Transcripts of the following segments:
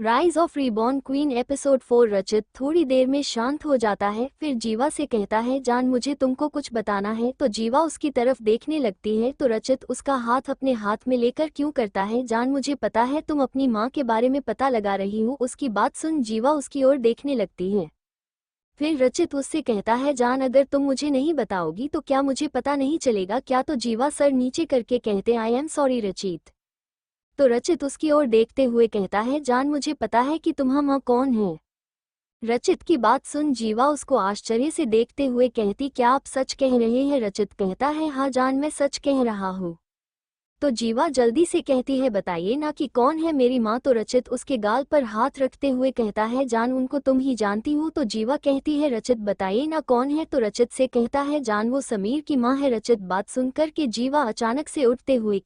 Rise of reborn queen episode 4। रचित थोड़ी देर में शांत हो जाता है, फिर जीवा से कहता है जान मुझे तुमको कुछ बताना है। तो जीवा उसकी तरफ देखने लगती है तो रचित उसका हाथ अपने हाथ में लेकर क्यों करता है। जान मुझे पता है तुम अपनी माँ के बारे में पता लगा रही हो। उसकी बात सुन जीवा उसकी ओर देखने लगती है। फिर रचित उससे कहता है जान अगर तुम मुझे नहीं बताओगी तो क्या मुझे पता नहीं चलेगा क्या। तो जीवा सर नीचे करके कहते आई एम सॉरी रचित। तो रचित उसकी ओर देखते हुए कहता है जान मुझे पता है कि तुम माँ कौन है। रचित की बात सुन जीवा उसको आश्चर्य से देखते हुए कहती क्या आप सच कह रहे हैं। रचित कहता है हाँ जान मैं सच कह रहा हूँ। तो जीवा जल्दी से कहती है बताइए ना कि कौन है मेरी माँ। तो रचित उसके गाल पर हाथ रखते हुए कहता है जान उनको तुम ही जानती हो। तो जीवा कहती है रचित बताइए ना कौन है। तो रचित से कहता है जान वो समीर की माँ है। रचित बात सुनकर के जीवा अचानक से उठते हुए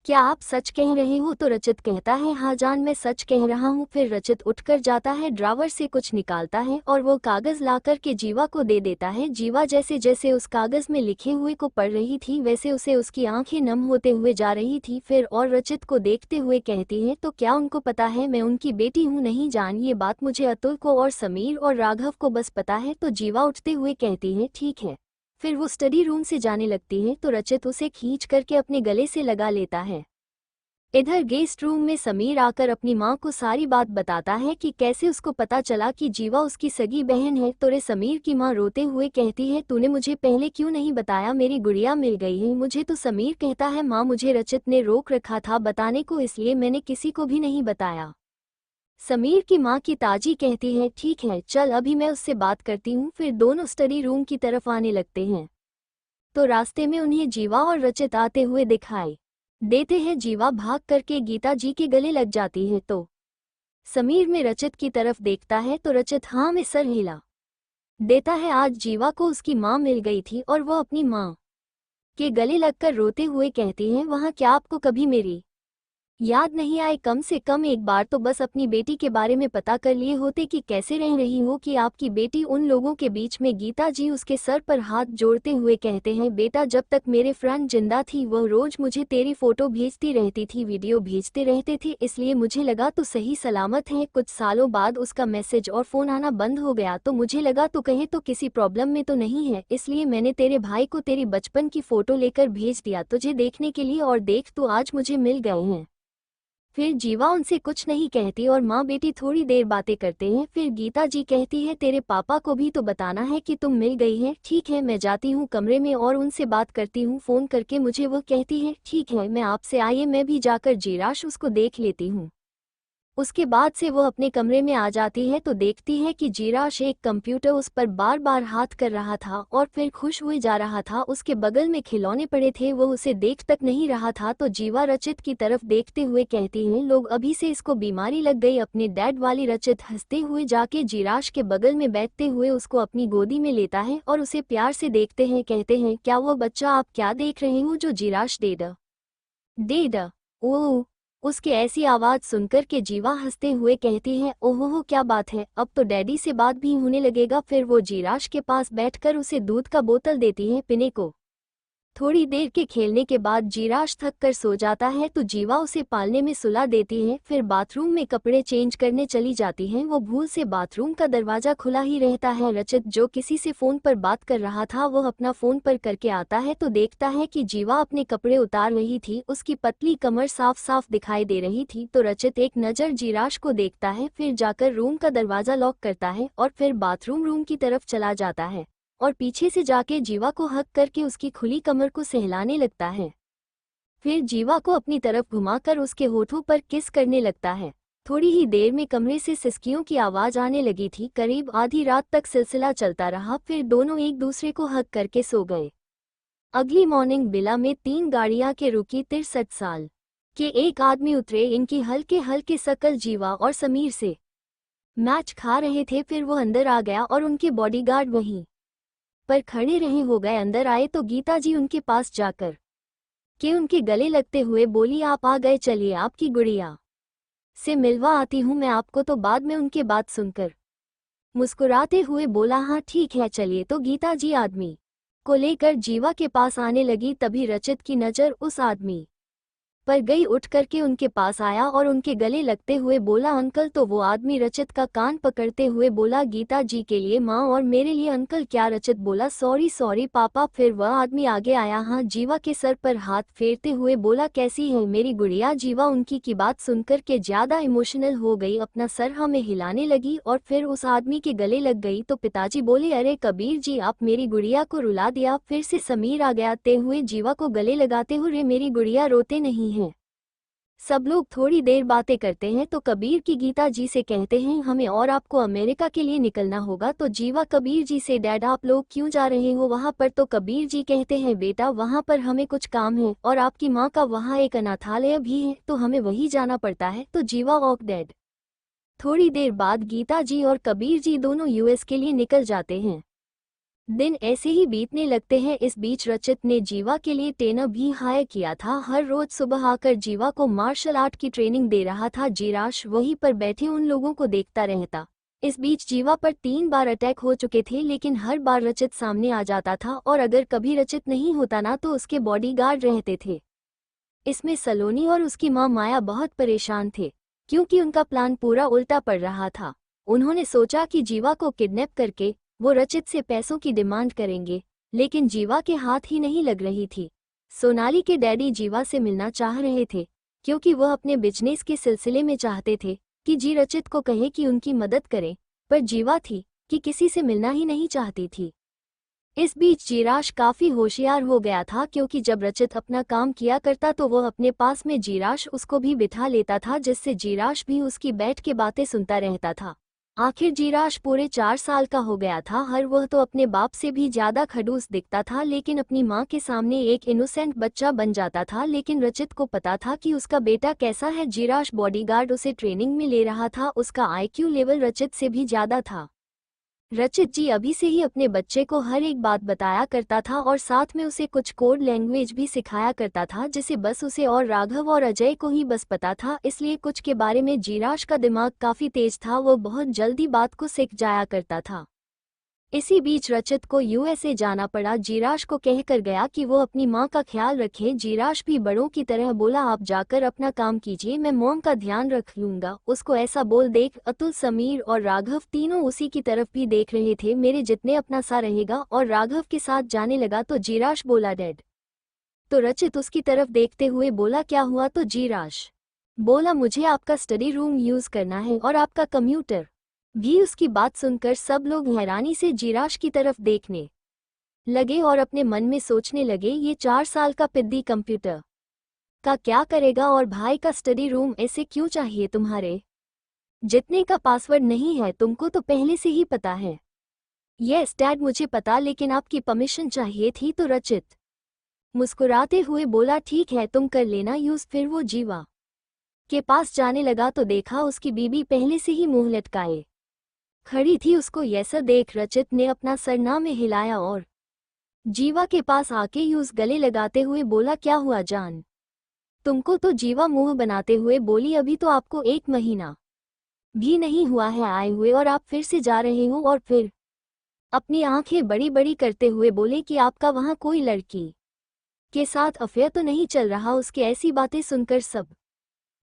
क्या आप सच कह रहे हो। तो रचित कहता है हाँ जान मैं सच कह रहा हूँ। फिर रचित उठकर जाता है, ड्रावर से कुछ निकालता है और वो कागज लाकर के जीवा को दे देता है। जीवा जैसे जैसे उस कागज में लिखे हुए को पढ़ रही थी वैसे उसे उसकी आंखें नम होते हुए जा रही थी। फिर और रचित को देखते हुए कहती है तो क्या उनको पता है मैं उनकी बेटी हूँ। नहीं जान ये बात मुझे अतुल को और समीर और राघव को बस पता है। तो जीवा उठते हुए कहती है ठीक है। फिर वो स्टडी रूम से जाने लगती है तो रचित उसे खींच करके अपने गले से लगा लेता है। इधर गेस्ट रूम में समीर आकर अपनी माँ को सारी बात बताता है कि कैसे उसको पता चला कि जीवा उसकी सगी बहन है। तो रे समीर की माँ रोते हुए कहती है तूने मुझे पहले क्यों नहीं बताया, मेरी गुड़िया मिल गई है मुझे। तो समीर कहता है माँ मुझे रचित ने रोक रखा था बताने को इसलिए मैंने किसी को भी नहीं बताया। समीर की माँ की ताजी कहती है ठीक है चल अभी मैं उससे बात करती हूँ। फिर दोनों स्टडी रूम की तरफ आने लगते हैं तो रास्ते में उन्हें जीवा और रचित आते हुए दिखाई देते हैं। जीवा भाग करके गीता जी के गले लग जाती है तो समीर में रचित की तरफ देखता है तो रचित हाँ में सर हिला देता है। आज जीवा को उसकी माँ मिल गई थी और वो अपनी माँ के गले लगकर रोते हुए कहती है वहाँ क्या आपको कभी मेरी याद नहीं आए, कम से कम एक बार तो बस अपनी बेटी के बारे में पता कर लिए होते कि कैसे रह रही हो कि आपकी बेटी उन लोगों के बीच में। गीता जी उसके सर पर हाथ जोड़ते हुए कहते हैं बेटा जब तक मेरे फ्रेंड जिंदा थी वह रोज मुझे तेरी फोटो भेजती रहती थी, वीडियो भेजते रहते थे, इसलिए मुझे लगा तो सही सलामत है। कुछ सालों बाद उसका मैसेज और फोन आना बंद हो गया तो मुझे लगा तो कहीं तो किसी प्रॉब्लम में तो नहीं है, इसलिए मैंने तेरे भाई को तेरी बचपन की फोटो लेकर भेज दिया तुझे देखने के लिए और देख तो आज मुझे मिल गए हैं। फिर जीवा उनसे कुछ नहीं कहती और माँ बेटी थोड़ी देर बातें करते हैं। फिर गीता जी कहती है तेरे पापा को भी तो बताना है कि तुम मिल गई है। ठीक है मैं जाती हूँ कमरे में और उनसे बात करती हूँ फोन करके मुझे। वो कहती है ठीक है मैं आपसे आइए मैं भी जाकर जीराश उसको देख लेती हूँ। उसके बाद से वो अपने कमरे में आ जाती है तो देखती है कि जीराश एक कंप्यूटर उस पर बार बार हाथ कर रहा था और फिर खुश हुए जा रहा था। उसके बगल में खिलौने पड़े थे वो उसे देख तक नहीं रहा था। तो जीवा रचित की तरफ देखते हुए कहती है लोग अभी से इसको बीमारी लग गई अपने डैड वाली। रचित हंसते हुए जाके जीराश के बगल में बैठते हुए उसको अपनी गोदी में लेता है और उसे प्यार से देखते हैं। कहते हैं क्या वो बच्चा आप क्या देख रहे हो जो जीराश डेड ओह। उसकी ऐसी आवाज सुनकर के जीवा हंसते हुए कहती है ओहो क्या बात है, अब तो डैडी से बात भी होने लगेगा। फिर वो जीराश के पास बैठकर उसे दूध का बोतल देती है पीने को। थोड़ी देर के खेलने के बाद जीराश थक कर सो जाता है तो जीवा उसे पालने में सुला देती है। फिर बाथरूम में कपड़े चेंज करने चली जाती है। वो भूल से बाथरूम का दरवाजा खुला ही रहता है। रचित जो किसी से फोन पर बात कर रहा था वो अपना फोन पर करके आता है तो देखता है कि जीवा अपने कपड़े उतार रही थी, उसकी पतली कमर साफ साफ दिखाई दे रही थी। तो रचित एक नज़र जीराश को देखता है, फिर जाकर रूम का दरवाजा लॉक करता है और फिर बाथरूम रूम की तरफ चला जाता है और पीछे से जाके जीवा को हक करके उसकी खुली कमर को सहलाने लगता है। फिर जीवा को अपनी तरफ घुमाकर उसके होठों पर किस करने लगता है। थोड़ी ही देर में कमरे से सिसकियों की आवाज आने लगी थी। करीब आधी रात तक सिलसिला चलता रहा, फिर दोनों एक दूसरे को हक करके सो गए। अगली मॉर्निंग बिला में 3 गाड़ियां के रुकी 63 साल के एक आदमी उतरे। इनकी हल्के हल्के शकल जीवा और समीर से मैच खा रहे थे। फिर वो अंदर आ गया और उनके बॉडीगार्ड वहीं पर खड़े रहे हो गए। अंदर आए तो गीता जी उनके पास जाकर के उनके गले लगते हुए बोली आप आ गए, चलिए आपकी गुड़िया से मिलवा आती हूँ मैं आपको। तो बाद में उनके बात सुनकर मुस्कुराते हुए बोला हाँ ठीक है चलिए। तो गीता जी आदमी को लेकर जीवा के पास आने लगी, तभी रचित की नज़र उस आदमी पर गई, उठ करके उनके पास आया और उनके गले लगते हुए बोला अंकल। तो वो आदमी रचित का कान पकड़ते हुए बोला गीता जी के लिए माँ और मेरे लिए अंकल। क्या? रचित बोला सॉरी सॉरी पापा। फिर वह आदमी आगे आया, हाँ, जीवा के सर पर हाथ फेरते हुए बोला कैसी है मेरी गुड़िया। जीवा उनकी की बात सुनकर के ज्यादा इमोशनल हो गई, अपना सर हमें हिलाने लगी और फिर उस आदमी के गले लग गई। तो पिताजी बोले अरे कबीर जी आप मेरी गुड़िया को रुला दिया। फिर से समीर आ गया ते हुए जीवा को गले लगाते हुए मेरी गुड़िया रोते नहीं है। सब लोग थोड़ी देर बातें करते हैं तो कबीर की गीता जी से कहते हैं हमें और आपको अमेरिका के लिए निकलना होगा। तो जीवा कबीर जी से डैड आप लोग क्यों जा रहे हो वहाँ पर? तो कबीर जी कहते हैं बेटा वहाँ पर हमें कुछ काम है और आपकी माँ का वहाँ एक अनाथालय भी है तो हमें वहीं जाना पड़ता है। तो जीवा वॉक डैड। थोड़ी देर बाद गीता जी और कबीर जी दोनों यूएस के लिए निकल जाते हैं। दिन ऐसे ही बीतने लगते हैं। इस बीच रचित ने जीवा के लिए ट्रेनर भी हायर किया था। हर रोज सुबह आकर जीवा को मार्शल आर्ट की ट्रेनिंग दे रहा था। जीराश वहीं पर बैठे उन लोगों को देखता रहता। इस बीच जीवा पर 3 बार अटैक हो चुके थे लेकिन हर बार रचित सामने आ जाता था और अगर कभी रचित नहीं होता ना तो उसके बॉडीगार्ड रहते थे। इसमें सलोनी और उसकी माँ माया बहुत परेशान थे क्योंकि उनका प्लान पूरा उल्टा पड़ रहा था। उन्होंने सोचा कि जीवा को किडनैप करके वो रचित से पैसों की डिमांड करेंगे लेकिन जीवा के हाथ ही नहीं लग रही थी। सोनाली के डैडी जीवा से मिलना चाह रहे थे क्योंकि वह अपने बिजनेस के सिलसिले में चाहते थे कि जी रचित को कहे कि उनकी मदद करें, पर जीवा थी कि किसी से मिलना ही नहीं चाहती थी। इस बीच जीराश काफी होशियार हो गया था क्योंकि जब रचित अपना काम किया करता तो वह अपने पास में जीराश उसको भी बिठा लेता था जिससे जीराश भी उसकी बैठ के बातें सुनता रहता था। आखिर जीराश पूरे 4 साल का हो गया था। हर वह तो अपने बाप से भी ज्यादा खड़ूस दिखता था लेकिन अपनी माँ के सामने एक इनोसेंट बच्चा बन जाता था। लेकिन रचित को पता था कि उसका बेटा कैसा है। जीराश बॉडीगार्ड उसे ट्रेनिंग में ले रहा था, उसका आईक्यू लेवल रचित से भी ज्यादा था। रचित जी अभी से ही अपने बच्चे को हर एक बात बताया करता था और साथ में उसे कुछ कोड लैंग्वेज भी सिखाया करता था जिसे बस उसे और राघव और अजय को ही बस पता था, इसलिए कुछ के बारे में जीराश का दिमाग काफी तेज था, वो बहुत जल्दी बात को सीख जाया करता था। इसी बीच रचित को यूएसए जाना पड़ा। जीराश को कहकर गया कि वो अपनी माँ का ख्याल रखे। जीराश भी बड़ों की तरह बोला आप जाकर अपना काम कीजिए, मैं मॉम का ध्यान रख लूंगा। उसको ऐसा बोल देख अतुल, समीर और राघव तीनों उसी की तरफ भी देख रहे थे। मेरे जितने अपना सा रहेगा और राघव के साथ जाने लगा तो जीराश बोला डैड। तो रचित उसकी तरफ देखते हुए बोला क्या हुआ? तो जीराश बोला मुझे आपका स्टडी रूम यूज करना है और आपका कंप्यूटर भी। उसकी बात सुनकर सब लोग हैरानी से जीराश की तरफ देखने लगे और अपने मन में सोचने लगे ये 4 साल का पिद्दी कंप्यूटर का क्या करेगा और भाई का स्टडी रूम ऐसे क्यों चाहिए तुम्हारे जितने का पासवर्ड नहीं है तुमको तो पहले से ही पता है। यस डैड मुझे पता, लेकिन आपकी परमिशन चाहिए थी। तो रचित मुस्कुराते हुए बोला ठीक है तुम कर लेना यूज। फिर वो जीवा के पास जाने लगा तो देखा उसकी बीबी पहले से ही मुंह लटकाए खड़ी थी। उसको ऐसा देख रचित ने अपना सरना में हिलाया और जीवा के पास आके यूज गले लगाते हुए बोला क्या हुआ जान तुमको? तो जीवा मुंह बनाते हुए बोली अभी तो आपको 1 महीना भी नहीं हुआ है आए हुए और आप फिर से जा रहे हो। और फिर अपनी आंखें बड़ी बड़ी करते हुए बोले कि आपका वहां कोई लड़की के साथ अफेयर तो नहीं चल रहा? उसकी ऐसी बातें सुनकर सब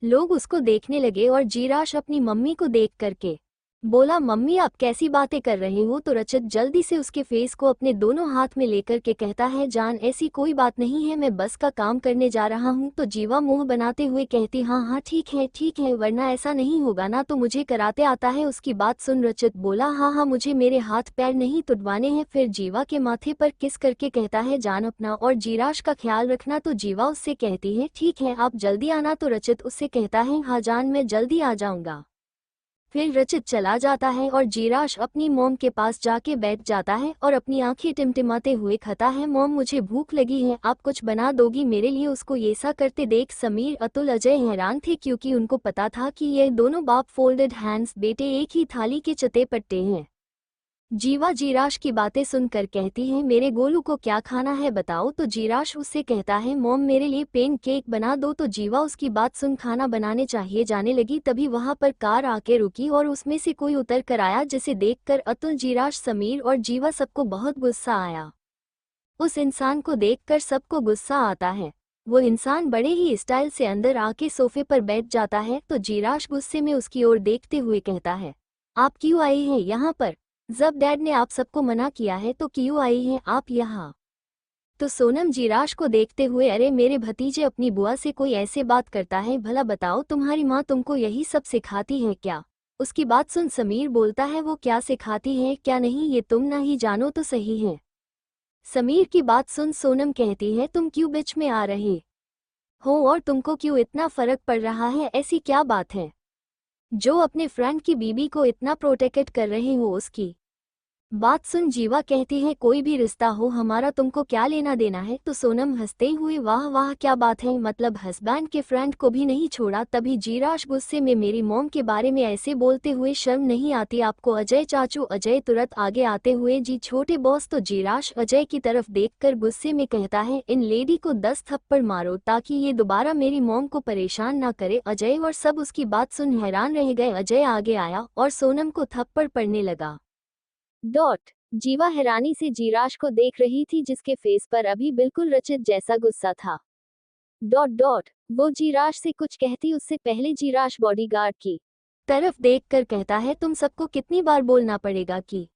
लोग उसको देखने लगे और जीराश अपनी मम्मी को देख करके बोला मम्मी आप कैसी बातें कर रहे हो? तो रचित जल्दी से उसके फेस को अपने दोनों हाथ में लेकर के कहता है जान ऐसी कोई बात नहीं है, मैं बस का काम करने जा रहा हूँ। तो जीवा मुंह बनाते हुए कहती हाँ हाँ ठीक है वरना ऐसा नहीं होगा ना, तो मुझे कराते आता है। उसकी बात सुन रचित बोला हाँ हाँ मुझे मेरे हाथ पैर नहीं तुड़वाने हैं। फिर जीवा के माथे पर किस करके कहता है जान अपना और जीराश का ख्याल रखना। तो जीवा उससे कहती है ठीक है आप जल्दी आना। तो रचित उससे कहता है हाँ जान मैं जल्दी आ जाऊंगा। फिर रचित चला जाता है और जीराश अपनी मॉम के पास जाके बैठ जाता है और अपनी आंखें टिमटिमाते हुए कहता है मॉम मुझे भूख लगी है, आप कुछ बना दोगी मेरे लिए? उसको ऐसा करते देख समीर, अतुल, अजय हैरान थे क्योंकि उनको पता था कि ये दोनों बाप फोल्डेड हैंड्स बेटे एक ही थाली के चते पट्टे हैं। जीवा जीराश की बातें सुनकर कहती है मेरे गोलू को क्या खाना है बताओ? तो जीराश उससे कहता है मॉम मेरे लिए पेन केक बना दो। तो जीवा उसकी बात सुन खाना बनाने चाहिए जाने लगी। तभी वहां पर कार आके रुकी और उसमें से कोई उतर कर आया जिसे देखकर अतुल, जीराश, समीर और जीवा सबको बहुत गुस्सा आया। उस इंसान को देखकर सबको गुस्सा आता है। वो इंसान बड़े ही स्टाइल से अंदर आके सोफे पर बैठ जाता है तो जीराश गुस्से में उसकी ओर देखते हुए कहता है, आप क्यों आए हैं यहाँ पर? जब डैड ने आप सबको मना किया है तो क्यों आई हैं आप यहाँ? तो सोनम जीराश को देखते हुए, अरे मेरे भतीजे अपनी बुआ से कोई ऐसे बात करता है, भला बताओ तुम्हारी माँ तुमको यही सब सिखाती है क्या? उसकी बात सुन समीर बोलता है, वो क्या सिखाती है क्या नहीं ये तुम ना ही जानो तो सही है। समीर की बात सुन सोनम कहती है, तुम क्यों बीच में आ रहे हो और तुमको क्यों इतना फर्क पड़ रहा है, ऐसी क्या बात है जो अपने फ्रेंड की बीबी को इतना प्रोटेक्ट कर रहे हो? उसकी बात सुन जीवा कहती है, कोई भी रिश्ता हो हमारा तुमको क्या लेना देना है? तो सोनम हंसते हुए, वाह वाह क्या बात है, मतलब हस्बैंड के फ्रेंड को भी नहीं छोड़ा? तभी जीराश गुस्से में, मेरी मॉम के बारे में ऐसे बोलते हुए शर्म नहीं आती आपको? अजय चाचू। अजय तुरंत आगे आते हुए, जी छोटे बॉस। तो जीराश अजय की तरफ देखकर गुस्से में कहता है, इन लेडी को 10 थप्पड़ मारो ताकि ये दोबारा मेरी मॉम को परेशान ना करे। अजय और सब उसकी बात सुन हैरान रह गए। अजय आगे आया और सोनम को थप्पड़ पड़ने लगा। जीवा हैरानी से जीराश को देख रही थी जिसके फेस पर अभी बिल्कुल रचित जैसा गुस्सा था। वो जीराश से कुछ कहती उससे पहले जीराश बॉडीगार्ड की तरफ देखकर कहता है, तुम सबको कितनी बार बोलना पड़ेगा कि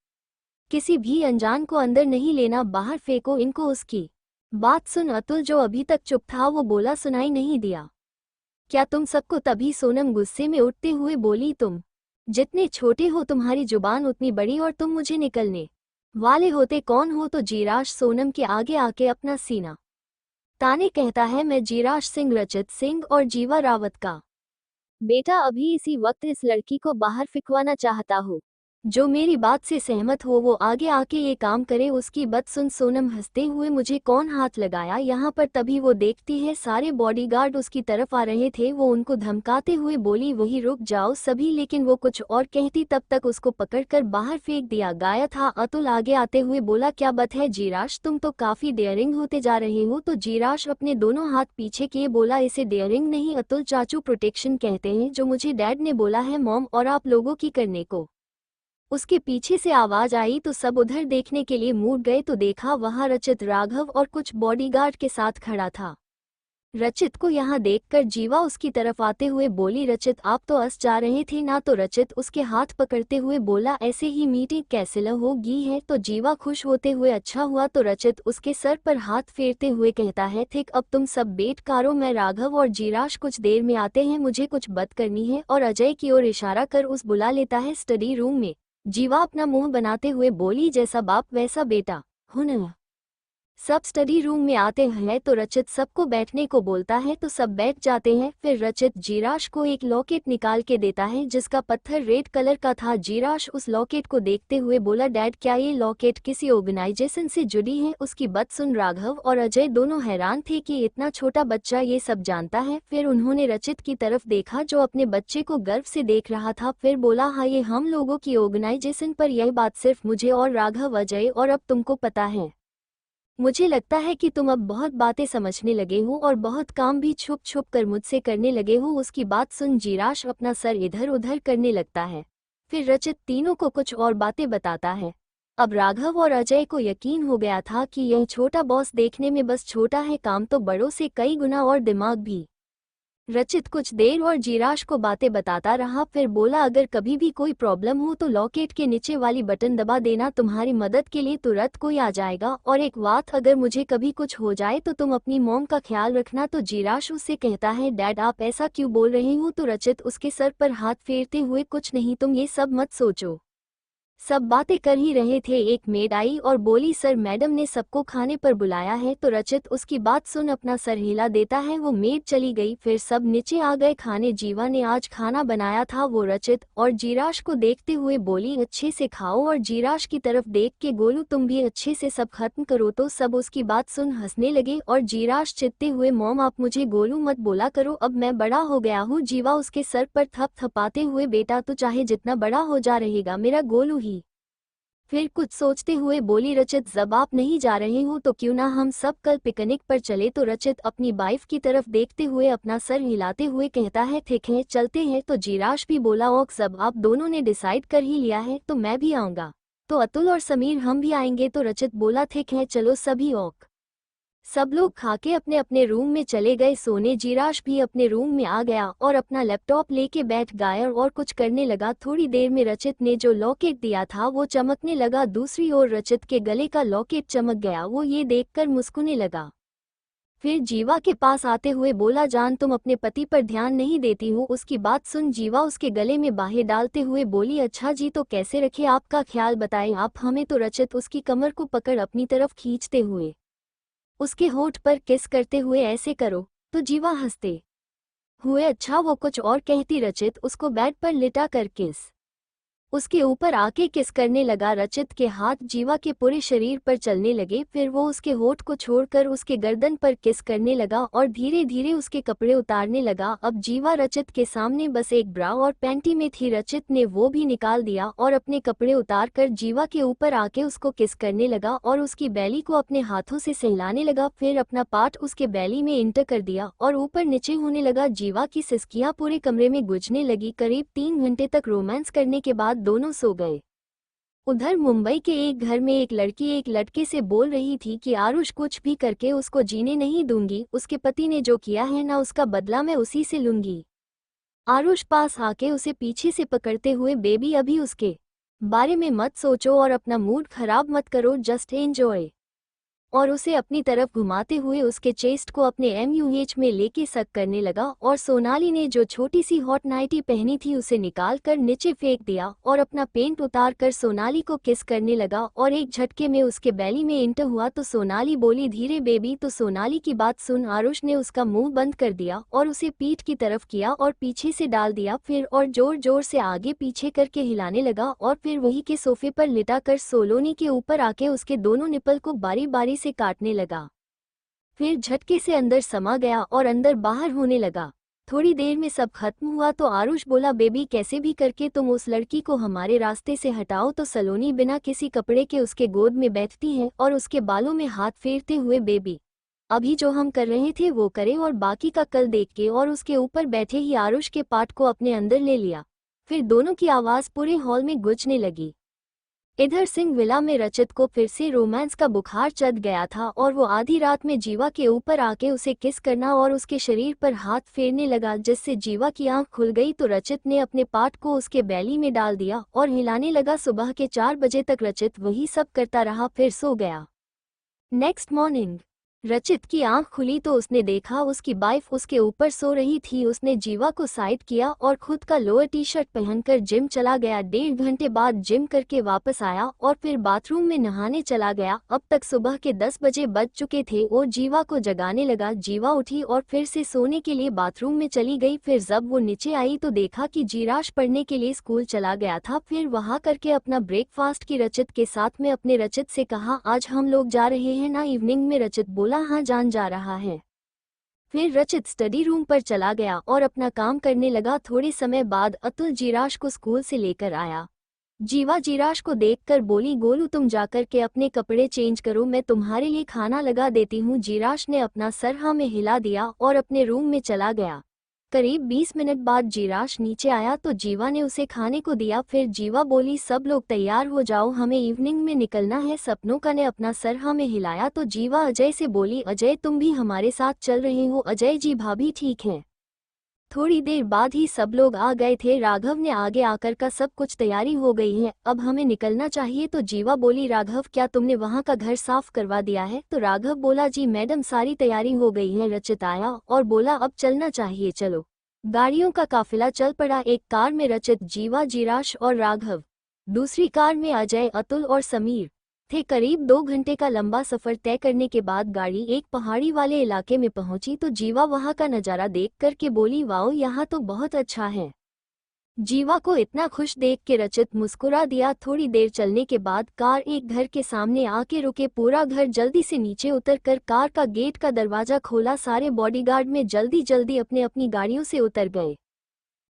किसी भी अनजान को अंदर नहीं लेना, बाहर फेंको इनको। उसकी बात सुन अतुल जो अभी तक चुप था वो बोला, सुनाई नहीं दिया क्या तुम सबको? तभी सोनम गुस्से में उठते हुए बोली, तुम जितने छोटे हो तुम्हारी जुबान उतनी बड़ी और तुम मुझे निकलने वाले होते कौन हो? तो जीराश सोनम के आगे आके अपना सीना ताने कहता है, मैं जीराश सिंह, रचित सिंह और जीवा रावत का बेटा अभी इसी वक्त इस लड़की को बाहर फिकवाना चाहता हूँ। जो मेरी बात से सहमत हो वो आगे आके ये काम करे। उसकी बात सुन सोनम हंसते हुए, मुझे कौन हाथ लगाया यहाँ पर? तभी वो देखती है सारे बॉडीगार्ड उसकी तरफ आ रहे थे। वो उनको धमकाते हुए बोली, वही रुक जाओ सभी, लेकिन वो कुछ और कहती तब तक उसको पकड़कर बाहर फेंक दिया गया था। अतुल आगे आते हुए बोला, क्या बात है जीराश, तुम तो काफी डेयरिंग होते जा रहे हो। तो जीराश अपने दोनों हाथ पीछे किए बोला, इसे डेयरिंग नहीं अतुल चाचू प्रोटेक्शन कहते हैं, जो मुझे डैड ने बोला है मॉम और आप लोगों की करने को। उसके पीछे से आवाज आई तो सब उधर देखने के लिए मुड़ गए तो देखा वहां रचित, राघव और कुछ बॉडीगार्ड के साथ खड़ा था। रचित को यहाँ देखकर जीवा उसकी तरफ आते हुए बोली, रचित आप तो अस जा रहे थे ना? तो रचित उसके हाथ पकड़ते हुए बोला, ऐसे ही मीटिंग कैंसिल होगी है? तो जीवा खुश होते हुए, अच्छा हुआ। तो रचित उसके सर पर हाथ फेरते हुए कहता है, ठीक अब तुम सब वेट करो, मैं राघव और जीराश कुछ देर में आते हैं, मुझे कुछ बात करनी है। और अजय की ओर इशारा कर उस बुला लेता है स्टडी रूम में। जीवा अपना मुंह बनाते हुए बोली, जैसा बाप वैसा बेटा हुन। सब स्टडी रूम में आते हैं तो रचित सबको बैठने को बोलता है तो सब बैठ जाते हैं। फिर रचित जीराश को एक लॉकेट निकाल के देता है जिसका पत्थर रेड कलर का था। जीराश उस लॉकेट को देखते हुए बोला, डैड क्या ये लॉकेट किसी ऑर्गेनाइजेशन से जुड़ी है? उसकी बात सुन राघव और अजय दोनों हैरान थे कि इतना छोटा बच्चा ये सब जानता है। फिर उन्होंने रचित की तरफ देखा जो अपने बच्चे को गर्व से देख रहा था। फिर बोला, हाँ ये हम लोगों की ऑर्गेनाइजेशन, पर यह बात सिर्फ मुझे और राघव अजय और अब तुमको पता है। मुझे लगता है कि तुम अब बहुत बातें समझने लगे हो और बहुत काम भी छुप छुप कर मुझसे करने लगे हो। उसकी बात सुन जीराश अपना सर इधर उधर करने लगता है। फिर रचित तीनों को कुछ और बातें बताता है। अब राघव और अजय को यकीन हो गया था कि यह छोटा बॉस देखने में बस छोटा है, काम तो बड़ों से कई गुना और दिमाग भी। रचित कुछ देर और जीराश को बातें बताता रहा, फिर बोला, अगर कभी भी कोई प्रॉब्लम हो तो लॉकेट के नीचे वाली बटन दबा देना, तुम्हारी मदद के लिए तुरंत कोई आ जाएगा। और एक बात, अगर मुझे कभी कुछ हो जाए तो तुम अपनी मॉम का ख्याल रखना। तो जीराश उससे कहता है, डैड आप ऐसा क्यों बोल रहे हो? तो रचित उसके सर पर हाथ फेरते हुए, कुछ नहीं, तुम ये सब मत सोचो। सब बातें कर ही रहे थे, एक मेड आई और बोली, सर मैडम ने सबको खाने पर बुलाया है। तो रचित उसकी बात सुन अपना सर हिला देता है। वो मेड चली गई। फिर सब नीचे आ गए खाने। जीवा ने आज खाना बनाया था। वो रचित और जीराश को देखते हुए बोली, अच्छे से खाओ। और जीराश की तरफ देख के, गोलू तुम भी अच्छे से सब खत्म करो। तो सब उसकी बात सुन हंसने लगे और जीराश चिढ़ते हुए, मॉम आप मुझे गोलू मत बोला करो, अब मैं बड़ा हो गया हूँ। जीवा उसके सर पर थप थपाते हुए, बेटा तो चाहे जितना बड़ा हो जा रहेगा मेरा गोलू ही। फिर कुछ सोचते हुए बोली, रचित जब आप नहीं जा रहे हो तो क्यों ना हम सब कल पिकनिक पर चले? तो रचित अपनी वाइफ की तरफ देखते हुए अपना सर हिलाते हुए कहता है, ठीक है चलते हैं। तो जीराश भी बोला, ओक जब आप दोनों ने डिसाइड कर ही लिया है तो मैं भी आऊंगा। तो अतुल और समीर हम भी आएंगे? तो रचित बोला, ठीक है चलो सभी। ओक सब लोग खाके अपने अपने रूम में चले गए सोने। जिराश भी अपने रूम में आ गया और अपना लैपटॉप लेके बैठ गया और कुछ करने लगा। थोड़ी देर में रचित ने जो लॉकेट दिया था वो चमकने लगा। दूसरी ओर रचित के गले का लॉकेट चमक गया। वो ये देखकर मुस्कुराने लगा। फिर जीवा के पास आते हुए बोला, जान तुम अपने पति पर ध्यान नहीं देती हो। उसकी बात सुन जीवा उसके गले में बाहें डालते हुए बोली, अच्छा जी तो कैसे रखे आपका ख्याल बताएं आप हमें। तो रचित उसकी कमर को पकड़ अपनी तरफ खींचते हुए उसके होठ पर किस करते हुए, ऐसे करो। तो जीवा हंसते हुए अच्छा वो कुछ और कहती। रचित उसको बेड पर लिटा कर किस उसके ऊपर आके किस करने लगा। रचित के हाथ जीवा के पूरे शरीर पर चलने लगे। फिर वो उसके होठ को छोड़कर उसके गर्दन पर किस करने लगा और धीरे धीरे उसके कपड़े उतारने लगा। अब जीवा रचित के सामने बस एक ब्रा और पैंटी में थी। रचित ने वो भी निकाल दिया और अपने कपड़े उतारकर जीवा के ऊपर आके उसको किस करने लगा और उसकी बैली को अपने हाथों से सहलाने लगा। फिर अपना पार्ट उसके बैली में इंटर कर दिया और ऊपर नीचे होने लगा। जीवा की सिसकियां पूरे कमरे में गूंजने लगी। करीब 3 घंटे तक रोमांस करने के बाद दोनों सो गए। उधर मुंबई के एक घर में एक लड़की एक लड़के से बोल रही थी कि आरुष कुछ भी करके उसको जीने नहीं दूंगी। उसके पति ने जो किया है ना उसका बदला मैं उसी से लूंगी। आरुष पास आके उसे पीछे से पकड़ते हुए, बेबी अभी उसके बारे में मत सोचो और अपना मूड खराब मत करो, जस्ट एंजॉय। और उसे अपनी तरफ घुमाते हुए उसके चेस्ट को अपने MUH में लेके सक करने लगा। और सोनाली ने जो छोटी सी हॉट नाइटी पहनी थी उसे निकाल कर नीचे फेंक दिया और अपना पेंट उतार कर सोनाली को किस करने लगा और एक झटके में उसके बैली में इंटर हुआ। तो सोनाली बोली, धीरे बेबी। तो सोनाली की बात सुन आरुष ने उसका मुंह बंद कर दिया और उसे पीठ की तरफ किया और पीछे से डाल दिया। फिर और जोर जोर से आगे पीछे करके हिलाने लगा और फिर वही के सोफे पर लिटा कर सोलोनी के ऊपर आके उसके दोनों निपल को बारी बारी से काटने लगा। फिर झटके से अंदर समा गया और अंदर बाहर होने लगा। थोड़ी देर में सब खत्म हुआ तो आरुष बोला, बेबी कैसे भी करके तुम उस लड़की को हमारे रास्ते से हटाओ। तो सलोनी बिना किसी कपड़े के उसके गोद में बैठती है और उसके बालों में हाथ फेरते हुए, बेबी अभी जो हम कर रहे थे वो करे और बाकी का कल देख के। और उसके ऊपर बैठे ही आरुष के पार्ट को अपने अंदर ले लिया। फिर दोनों की आवाज पूरे हॉल में गूंजने लगी। इधर सिंह विला में रचित को फिर से रोमांस का बुखार चढ़ गया था और वो आधी रात में जीवा के ऊपर आके उसे किस करना और उसके शरीर पर हाथ फेरने लगा, जिससे जीवा की आंख खुल गई। तो रचित ने अपने पार्ट को उसके बैली में डाल दिया और हिलाने लगा। सुबह के 4 बजे तक रचित वही सब करता रहा, फिर सो गया। नेक्स्ट मॉर्निंग रचित की आंख खुली तो उसने देखा उसकी वाइफ उसके ऊपर सो रही थी। उसने जीवा को साइड किया और खुद का लोअर टी-शर्ट पहनकर जिम चला गया। 1.5 घंटे बाद जिम करके वापस आया और फिर बाथरूम में नहाने चला गया। अब तक सुबह के 10 बजे बज चुके थे और जीवा को जगाने लगा। जीवा उठी और फिर से सोने के लिए बाथरूम में चली गई। फिर जब वो नीचे आई तो देखा कि जिराश पढ़ने के लिए स्कूल चला गया था। फिर वहां करके अपना ब्रेकफास्ट की रचित के साथ में अपने रचित से कहा, आज हम लोग जा रहे हैं ना इवनिंग में। रचित बोला, हाँ जान जा रहा है। फिर रचित स्टडी रूम पर चला गया और अपना काम करने लगा। थोड़े समय बाद अतुल जिराश को स्कूल से लेकर आया। जीवा जिराश को देखकर बोली, गोलू तुम जाकर के अपने कपड़े चेंज करो, मैं तुम्हारे लिए खाना लगा देती हूँ। जिराश ने अपना सर हाँ में हिला दिया और अपने रूम में चला गया। करीब 20 मिनट बाद जिराश नीचे आया तो जीवा ने उसे खाने को दिया। फिर जीवा बोली, सब लोग तैयार हो जाओ, हमें इवनिंग में निकलना है। सपनों ने अपना सर हाँ में हिलाया तो जीवा अजय से बोली, अजय तुम भी हमारे साथ चल रहे हो। अजय जी भाभी ठीक है। थोड़ी देर बाद ही सब लोग आ गए थे। राघव ने आगे आकर का सब कुछ तैयारी हो गई है, अब हमें निकलना चाहिए। तो जीवा बोली, राघव क्या तुमने वहां का घर साफ करवा दिया है? तो राघव बोला, जी मैडम सारी तैयारी हो गई है। रचित आया और बोला, अब चलना चाहिए, चलो। गाड़ियों का काफिला चल पड़ा। एक कार में रचित, जीवा, जिराश और राघव, दूसरी कार में अजय, अतुल और समीर थे। करीब 2 घंटे का लंबा सफर तय करने के बाद गाड़ी एक पहाड़ी वाले इलाके में पहुंची तो जीवा वहां का नजारा देख कर के बोली, वाओ यहाँ तो बहुत अच्छा है। जीवा को इतना खुश देख के रचित मुस्कुरा दिया। थोड़ी देर चलने के बाद कार एक घर के सामने आके रुके। पूरा घर जल्दी से नीचे उतरकर कार का गेट का दरवाजा खोला। सारे बॉडीगार्ड में जल्दी जल्दी अपने अपनी गाड़ियों से उतर गए।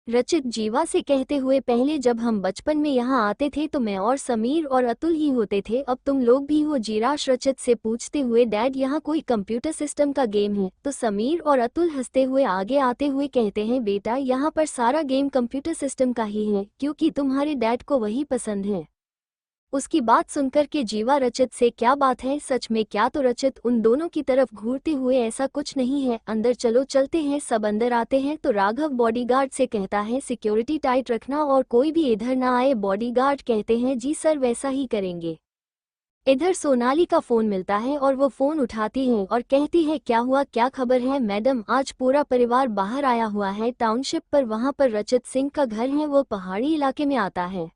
रचित जीवा से कहते हुए, पहले जब हम बचपन में यहाँ आते थे तो मैं और समीर और अतुल ही होते थे, अब तुम लोग भी हो। जिराश रचित से पूछते हुए, डैड यहाँ कोई कंप्यूटर सिस्टम का गेम है? तो समीर और अतुल हंसते हुए आगे आते हुए कहते हैं, बेटा यहाँ पर सारा गेम कंप्यूटर सिस्टम का ही है, क्योंकि तुम्हारे डैड को वही पसंद है। उसकी बात सुनकर के जीवा रचित से क्या बात है, सच में क्या? तो रचित उन दोनों की तरफ घूरते हुए ऐसा कुछ नहीं है, अंदर चलो चलते हैं। सब अंदर आते हैं तो राघव बॉडीगार्ड से कहता है सिक्योरिटी टाइट रखना और कोई भी इधर ना आए। बॉडीगार्ड कहते हैं जी सर वैसा ही करेंगे। इधर सोनाली का फोन मिलता है और वो फोन उठाती है और कहती है क्या हुआ, क्या खबर है? मैडम आज पूरा परिवार बाहर आया हुआ है टाउनशिप पर, वहां पर रचित सिंह का घर है, वो पहाड़ी इलाके में आता है।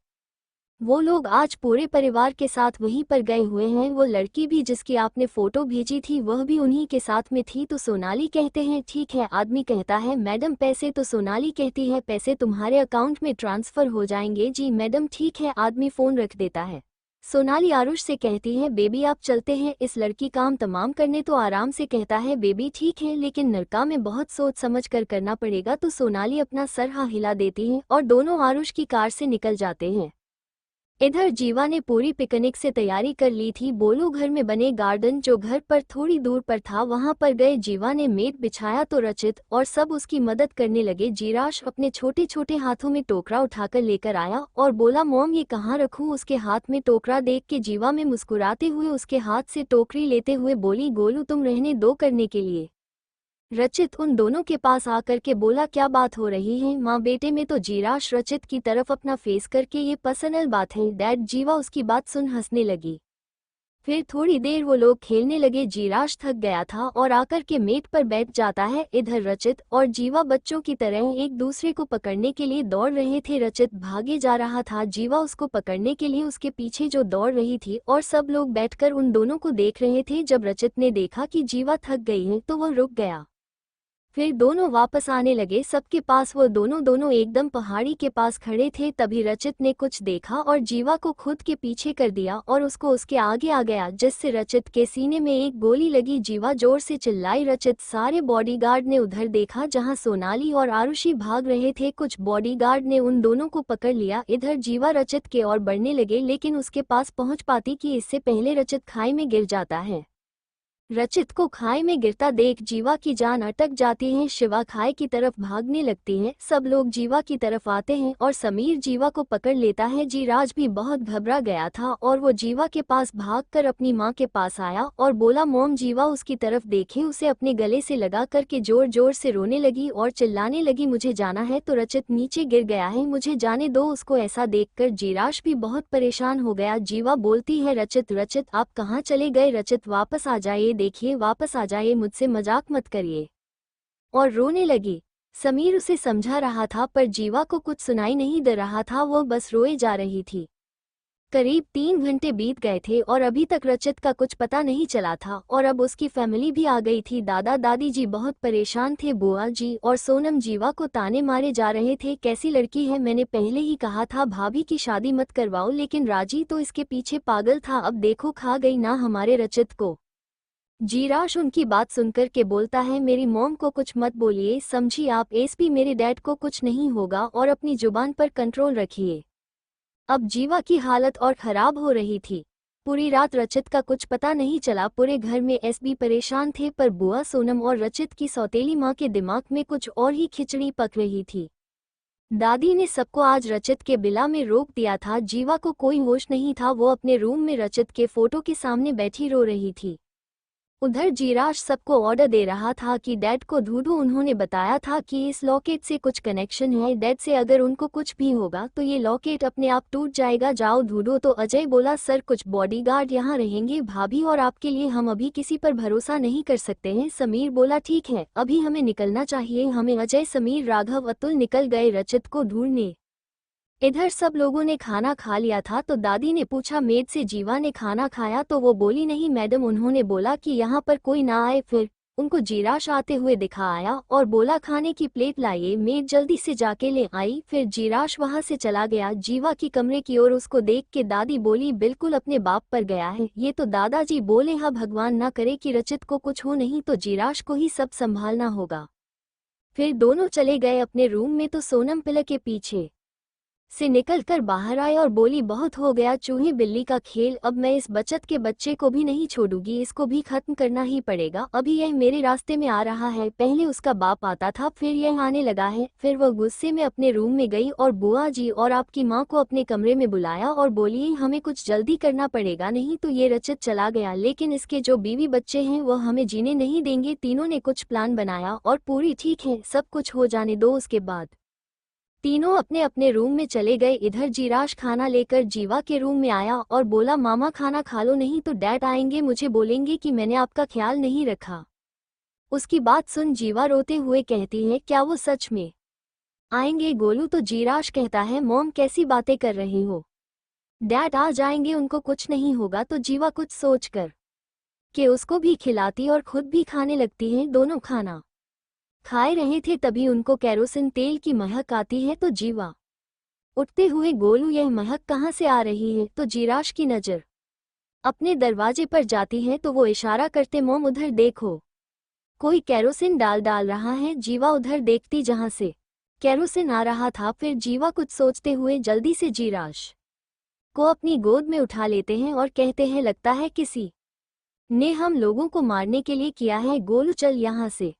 वो लोग आज पूरे परिवार के साथ वहीं पर गए हुए हैं। वो लड़की भी जिसकी आपने फोटो भेजी थी वह भी उन्हीं के साथ में थी। तो सोनाली कहते हैं ठीक है। आदमी कहता है मैडम पैसे? तो सोनाली कहती है पैसे तुम्हारे अकाउंट में ट्रांसफर हो जाएंगे। जी मैडम ठीक है। आदमी फोन रख देता है। सोनाली आरुष से कहती है बेबी आप चलते हैं इस लड़की काम तमाम करने। तो आराम से कहता है बेबी ठीक है लेकिन नरका में बहुत सोच समझ कर करना पड़ेगा। तो सोनाली अपना सर हाँ हिला देती है और दोनों आरुष की कार से निकल जाते हैं। इधर जीवा ने पूरी पिकनिक से तैयारी कर ली थी। बोलू घर में बने गार्डन जो घर पर थोड़ी दूर पर था वहां पर गए। जीवा ने मेट बिछाया तो रचित और सब उसकी मदद करने लगे। जीराश अपने छोटे छोटे हाथों में टोकरा उठाकर लेकर आया और बोला मॉम ये कहाँ रखूं? उसके हाथ में टोकरा देख के जीवा में मुस्कुराते हुए उसके हाथ से टोकरी लेते हुए बोली गोलू तुम रहने दो करने के लिए। रचित उन दोनों के पास आकर के बोला क्या बात हो रही है माँ बेटे में? तो जीराश रचित की तरफ अपना फेस करके ये पर्सनल बात है डैड। जीवा उसकी बात सुन हंसने लगी। फिर थोड़ी देर वो लोग खेलने लगे। जीराश थक गया था और आकर के मेट पर बैठ जाता है। इधर रचित और जीवा बच्चों की तरह एक दूसरे को पकड़ने के लिए दौड़ रहे थे। रचित भागे जा रहा था, जीवा उसको पकड़ने के लिए उसके पीछे जो दौड़ रही थी और सब लोग बैठकर उन दोनों को देख रहे थे। जब रचित ने देखा कि जीवा थक गई है तो वह रुक गया। फिर दोनों वापस आने लगे सबके पास। वो दोनों एकदम पहाड़ी के पास खड़े थे। तभी रचित ने कुछ देखा और जीवा को खुद के पीछे कर दिया और उसको उसके आगे आ गया जिससे रचित के सीने में एक गोली लगी। जीवा जोर से चिल्लाई। रचित सारे बॉडीगार्ड ने उधर देखा जहां सोनाली और आरुषि भाग रहे थे। कुछ बॉडीगार्ड ने उन दोनों को पकड़ लिया। इधर जीवा रचित के और बढ़ने लगे लेकिन उसके पास पहुंच पाती कि इससे पहले रचित खाई में गिर जाता है। रचित को खाई में गिरता देख जीवा की जान अटक जाती है। शिवा खाई की तरफ भागने लगती है। सब लोग जीवा की तरफ आते हैं और समीर जीवा को पकड़ लेता है। जीराज भी बहुत घबरा गया था और वो जीवा के पास भागकर अपनी माँ के पास आया और बोला मॉम। जीवा उसकी तरफ देखे, उसे अपने गले से लगा करके जोर जोर से रोने लगी और चिल्लाने लगी मुझे जाना है। तो रचित नीचे गिर गया है, मुझे जाने दो। उसको ऐसा देखकर जीराज भी बहुत परेशान हो गया। जीवा बोलती है रचित रचित आप कहाँ चले गए? रचित वापस आ जाइए, देखिए वापस आ जाइए, मुझसे मजाक मत करिए। और रोने लगी। समीर उसे समझा रहा था पर जीवा को कुछ सुनाई नहीं दे रहा था, वो बस रोए जा रही थी। करीब 3 घंटे बीत गए थे और अभी तक रचित का कुछ पता नहीं चला था और अब उसकी फैमिली भी आ गई थी। दादा दादी जी बहुत परेशान थे। बुआ जी और सोनम जीवा को ताने मारे जा रहे थे, कैसी लड़की है, मैंने पहले ही कहा था भाभी की शादी मत करवाओ, लेकिन राजी तो इसके पीछे पागल था, अब देखो खा गई ना हमारे रचित को। जीराश उनकी बात सुनकर के बोलता है मेरी मॉम को कुछ मत बोलिए, समझी आप? एसपी मेरे डैड को कुछ नहीं होगा और अपनी जुबान पर कंट्रोल रखिए। अब जीवा की हालत और खराब हो रही थी। पूरी रात रचित का कुछ पता नहीं चला। पूरे घर में एसबी परेशान थे पर बुआ सोनम और रचित की सौतेली माँ के दिमाग में कुछ और ही खिचड़ी पक रही थी। दादी ने सबको आज रचित के बिला में रोक दिया था। जीवा को कोई होश नहीं था, वो अपने रूम में रचित के फोटो के सामने बैठी रो रही थी। उधर जीराश सबको ऑर्डर दे रहा था कि डैड को ढूंढो। उन्होंने बताया था कि इस लॉकेट से कुछ कनेक्शन है डैड से, अगर उनको कुछ भी होगा तो ये लॉकेट अपने आप टूट जाएगा, जाओ ढूंढो। तो अजय बोला सर कुछ बॉडीगार्ड यहाँ रहेंगे भाभी और आपके लिए हम अभी किसी पर भरोसा नहीं कर सकते हैं। समीर बोला ठीक है अभी हमें निकलना चाहिए हमें। अजय समीर राघव अतुल निकल गए रचित को ढूंढने। इधर सब लोगों ने खाना खा लिया था तो दादी ने पूछा मेड से जीवा ने खाना खाया? तो वो बोली नहीं मैडम, उन्होंने बोला कि यहाँ पर कोई ना आए। फिर उनको जीराश आते हुए दिखा आया और बोला खाने की प्लेट लाइए। मेड जल्दी से जाके ले आई। फिर जीराश वहां से चला गया जीवा की कमरे की ओर। उसको देख के दादी बोली बिल्कुल अपने बाप पर गया है ये तो। दादाजी बोले हाँ भगवान ना करे कि रचित को कुछ हो, नहीं तो जीराश को ही सब संभालना होगा। फिर दोनों चले गए अपने रूम में तो सोनम पिलक के पीछे। से निकलकर बाहर आए और बोली, बहुत हो गया चूहे बिल्ली का खेल, अब मैं इस बचत के बच्चे को भी नहीं छोड़ूंगी, इसको भी खत्म करना ही पड़ेगा। अभी यह मेरे रास्ते में आ रहा है, पहले उसका बाप आता था, फिर यह आने लगा है। फिर वह गुस्से में अपने रूम में गई और बुआ जी और आपकी माँ को अपने कमरे में बुलाया और बोली, हमें कुछ जल्दी करना पड़ेगा, नहीं तो ये रचित चला गया, लेकिन इसके जो बीवी बच्चे हैं वह हमें जीने नहीं देंगे। तीनों ने कुछ प्लान बनाया और पूरी ठीक है, सब कुछ हो जाने दो। उसके बाद तीनों अपने अपने रूम में चले गए। इधर जीराश खाना लेकर जीवा के रूम में आया और बोला, मामा खाना खा लो, नहीं तो डैड आएंगे, मुझे बोलेंगे कि मैंने आपका ख्याल नहीं रखा। उसकी बात सुन जीवा रोते हुए कहती है, क्या वो सच में आएंगे गोलू? तो जीराश कहता है, मॉम कैसी बातें कर रही हो, डैड आ जाएंगे, उनको कुछ नहीं होगा। तो जीवा कुछ सोचकर कि उसको भी खिलाती और खुद भी खाने लगती है। दोनों खाना खाए रहे थे, तभी उनको केरोसिन तेल की महक आती है। तो जीवा उठते हुए, गोलू यह महक कहाँ से आ रही है? तो जीराश की नज़र अपने दरवाजे पर जाती है तो वो इशारा करते, मॉम उधर देखो, कोई केरोसिन डाल रहा है। जीवा उधर देखती जहां से केरोसिन आ रहा था। फिर जीवा कुछ सोचते हुए जल्दी से जीराश को अपनी गोद में उठा लेते हैं और कहते हैं, लगता है किसी ने हम लोगों को मारने के लिए किया है। गोलू चल यहाँ से,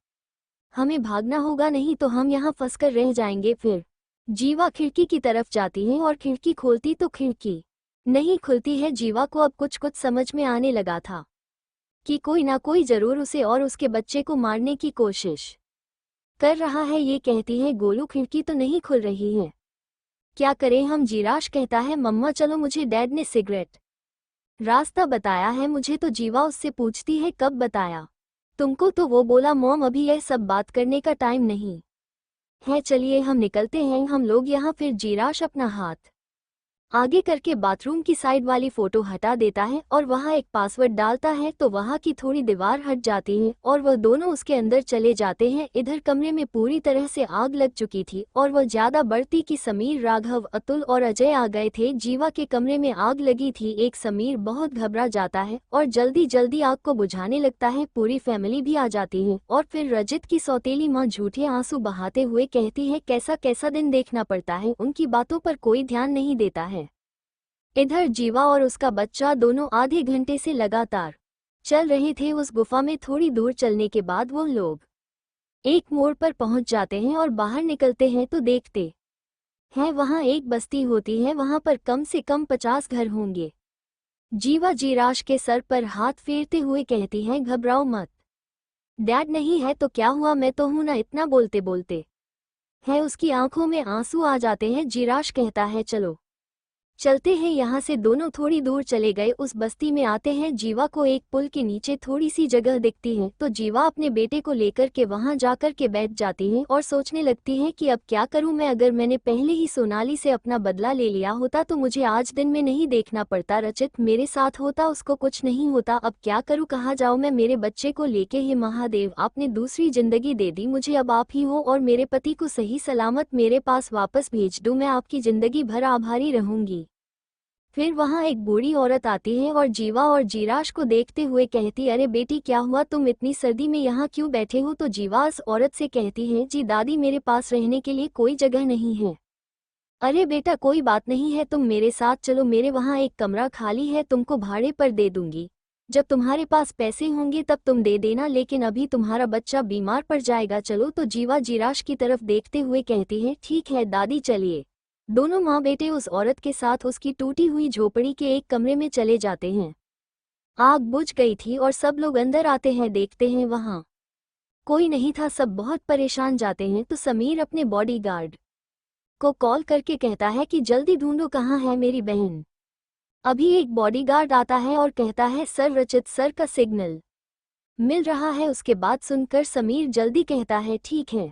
हमें भागना होगा, नहीं तो हम यहाँ फंसकर रह जाएंगे। फिर जीवा खिड़की की तरफ जाती है और खिड़की खोलती तो खिड़की नहीं खुलती है। जीवा को अब कुछ कुछ समझ में आने लगा था कि कोई ना कोई जरूर उसे और उसके बच्चे को मारने की कोशिश कर रहा है। ये कहती है, गोलू खिड़की तो नहीं खुल रही है, क्या करें हम? जीराश कहता है, मम्मा चलो, मुझे डैड ने सिगरेट रास्ता बताया है मुझे। तो जीवा उससे पूछती है, कब बताया तुमको? तो वो बोला, मॉम अभी यह सब बात करने का टाइम नहीं है, चलिए हम निकलते हैं हम लोग यहाँ। फिर जीराश अपना हाथ आगे करके बाथरूम की साइड वाली फोटो हटा देता है और वहाँ एक पासवर्ड डालता है, तो वहाँ की थोड़ी दीवार हट जाती है और वह दोनों उसके अंदर चले जाते हैं। इधर कमरे में पूरी तरह से आग लग चुकी थी और वह ज्यादा बढ़ती कि समीर, राघव, अतुल और अजय आ गए थे। जीवा के कमरे में आग लगी थी। एक समीर बहुत घबरा जाता है और जल्दी जल्दी आग को बुझाने लगता है। पूरी फैमिली भी आ जाती है और फिर रजित की सौतेली माँ झूठे आंसू बहाते हुए कहती है, कैसा कैसा दिन देखना पड़ता है, उनकी बातों पर कोई ध्यान नहीं देता है। इधर जीवा और उसका बच्चा दोनों आधे घंटे से लगातार चल रहे थे। उस गुफा में थोड़ी दूर चलने के बाद वो लोग एक मोड़ पर पहुंच जाते हैं और बाहर निकलते हैं तो देखते हैं वहां एक बस्ती होती है, वहां पर कम से कम 50 घर होंगे। जीवा जीराश के सर पर हाथ फेरते हुए कहती है, घबराओ मत, डैड नहीं है तो क्या हुआ, मैं तो हूं ना। इतना बोलते बोलते है उसकी आंखों में आंसू आ जाते हैं। जीराश कहता है, चलो चलते हैं यहाँ से। दोनों थोड़ी दूर चले गए, उस बस्ती में आते हैं। जीवा को एक पुल के नीचे थोड़ी सी जगह दिखती है, तो जीवा अपने बेटे को लेकर के वहां जाकर के बैठ जाती है और सोचने लगती है कि अब क्या करूं मैं, अगर मैंने पहले ही सोनाली से अपना बदला ले लिया होता तो मुझे आज दिन में नहीं देखना पड़ता, रचित मेरे साथ होता, उसको कुछ नहीं होता। अब क्या करूं, कहाँ जाऊं मैं मेरे बच्चे को लेके? हे महादेव, आपने दूसरी जिंदगी दे दी मुझे, अब आप ही हो और मेरे पति को सही सलामत मेरे पास वापस भेज दो, मैं आपकी जिंदगी भर आभारी रहूंगी। फिर वहां एक बूढ़ी औरत आती है और जीवा और जीराश को देखते हुए कहती, अरे बेटी क्या हुआ, तुम इतनी सर्दी में यहाँ क्यों बैठे हो? तो जीवा उस औरत से कहती है, जी दादी मेरे पास रहने के लिए कोई जगह नहीं है। अरे बेटा कोई बात नहीं है, तुम मेरे साथ चलो, मेरे वहाँ एक कमरा खाली है, तुमको भाड़े पर दे दूंगी, जब तुम्हारे पास पैसे होंगे तब तुम दे देना, लेकिन अभी तुम्हारा बच्चा बीमार पड़ जाएगा, चलो। तो जीवा जीराश की तरफ देखते हुए कहती है, ठीक है दादी चलिए। दोनों माँ बेटे उस औरत के साथ उसकी टूटी हुई झोपड़ी के एक कमरे में चले जाते हैं। आग बुझ गई थी और सब लोग अंदर आते हैं, देखते हैं वहां कोई नहीं था, सब बहुत परेशान जाते हैं। तो समीर अपने बॉडीगार्ड को कॉल करके कहता है कि जल्दी ढूंढो कहाँ है मेरी बहन। अभी एक बॉडीगार्ड आता है और कहता है, सर रचित सर का सिग्नल मिल रहा है। उसके बाद सुनकर समीर जल्दी कहता है, ठीक है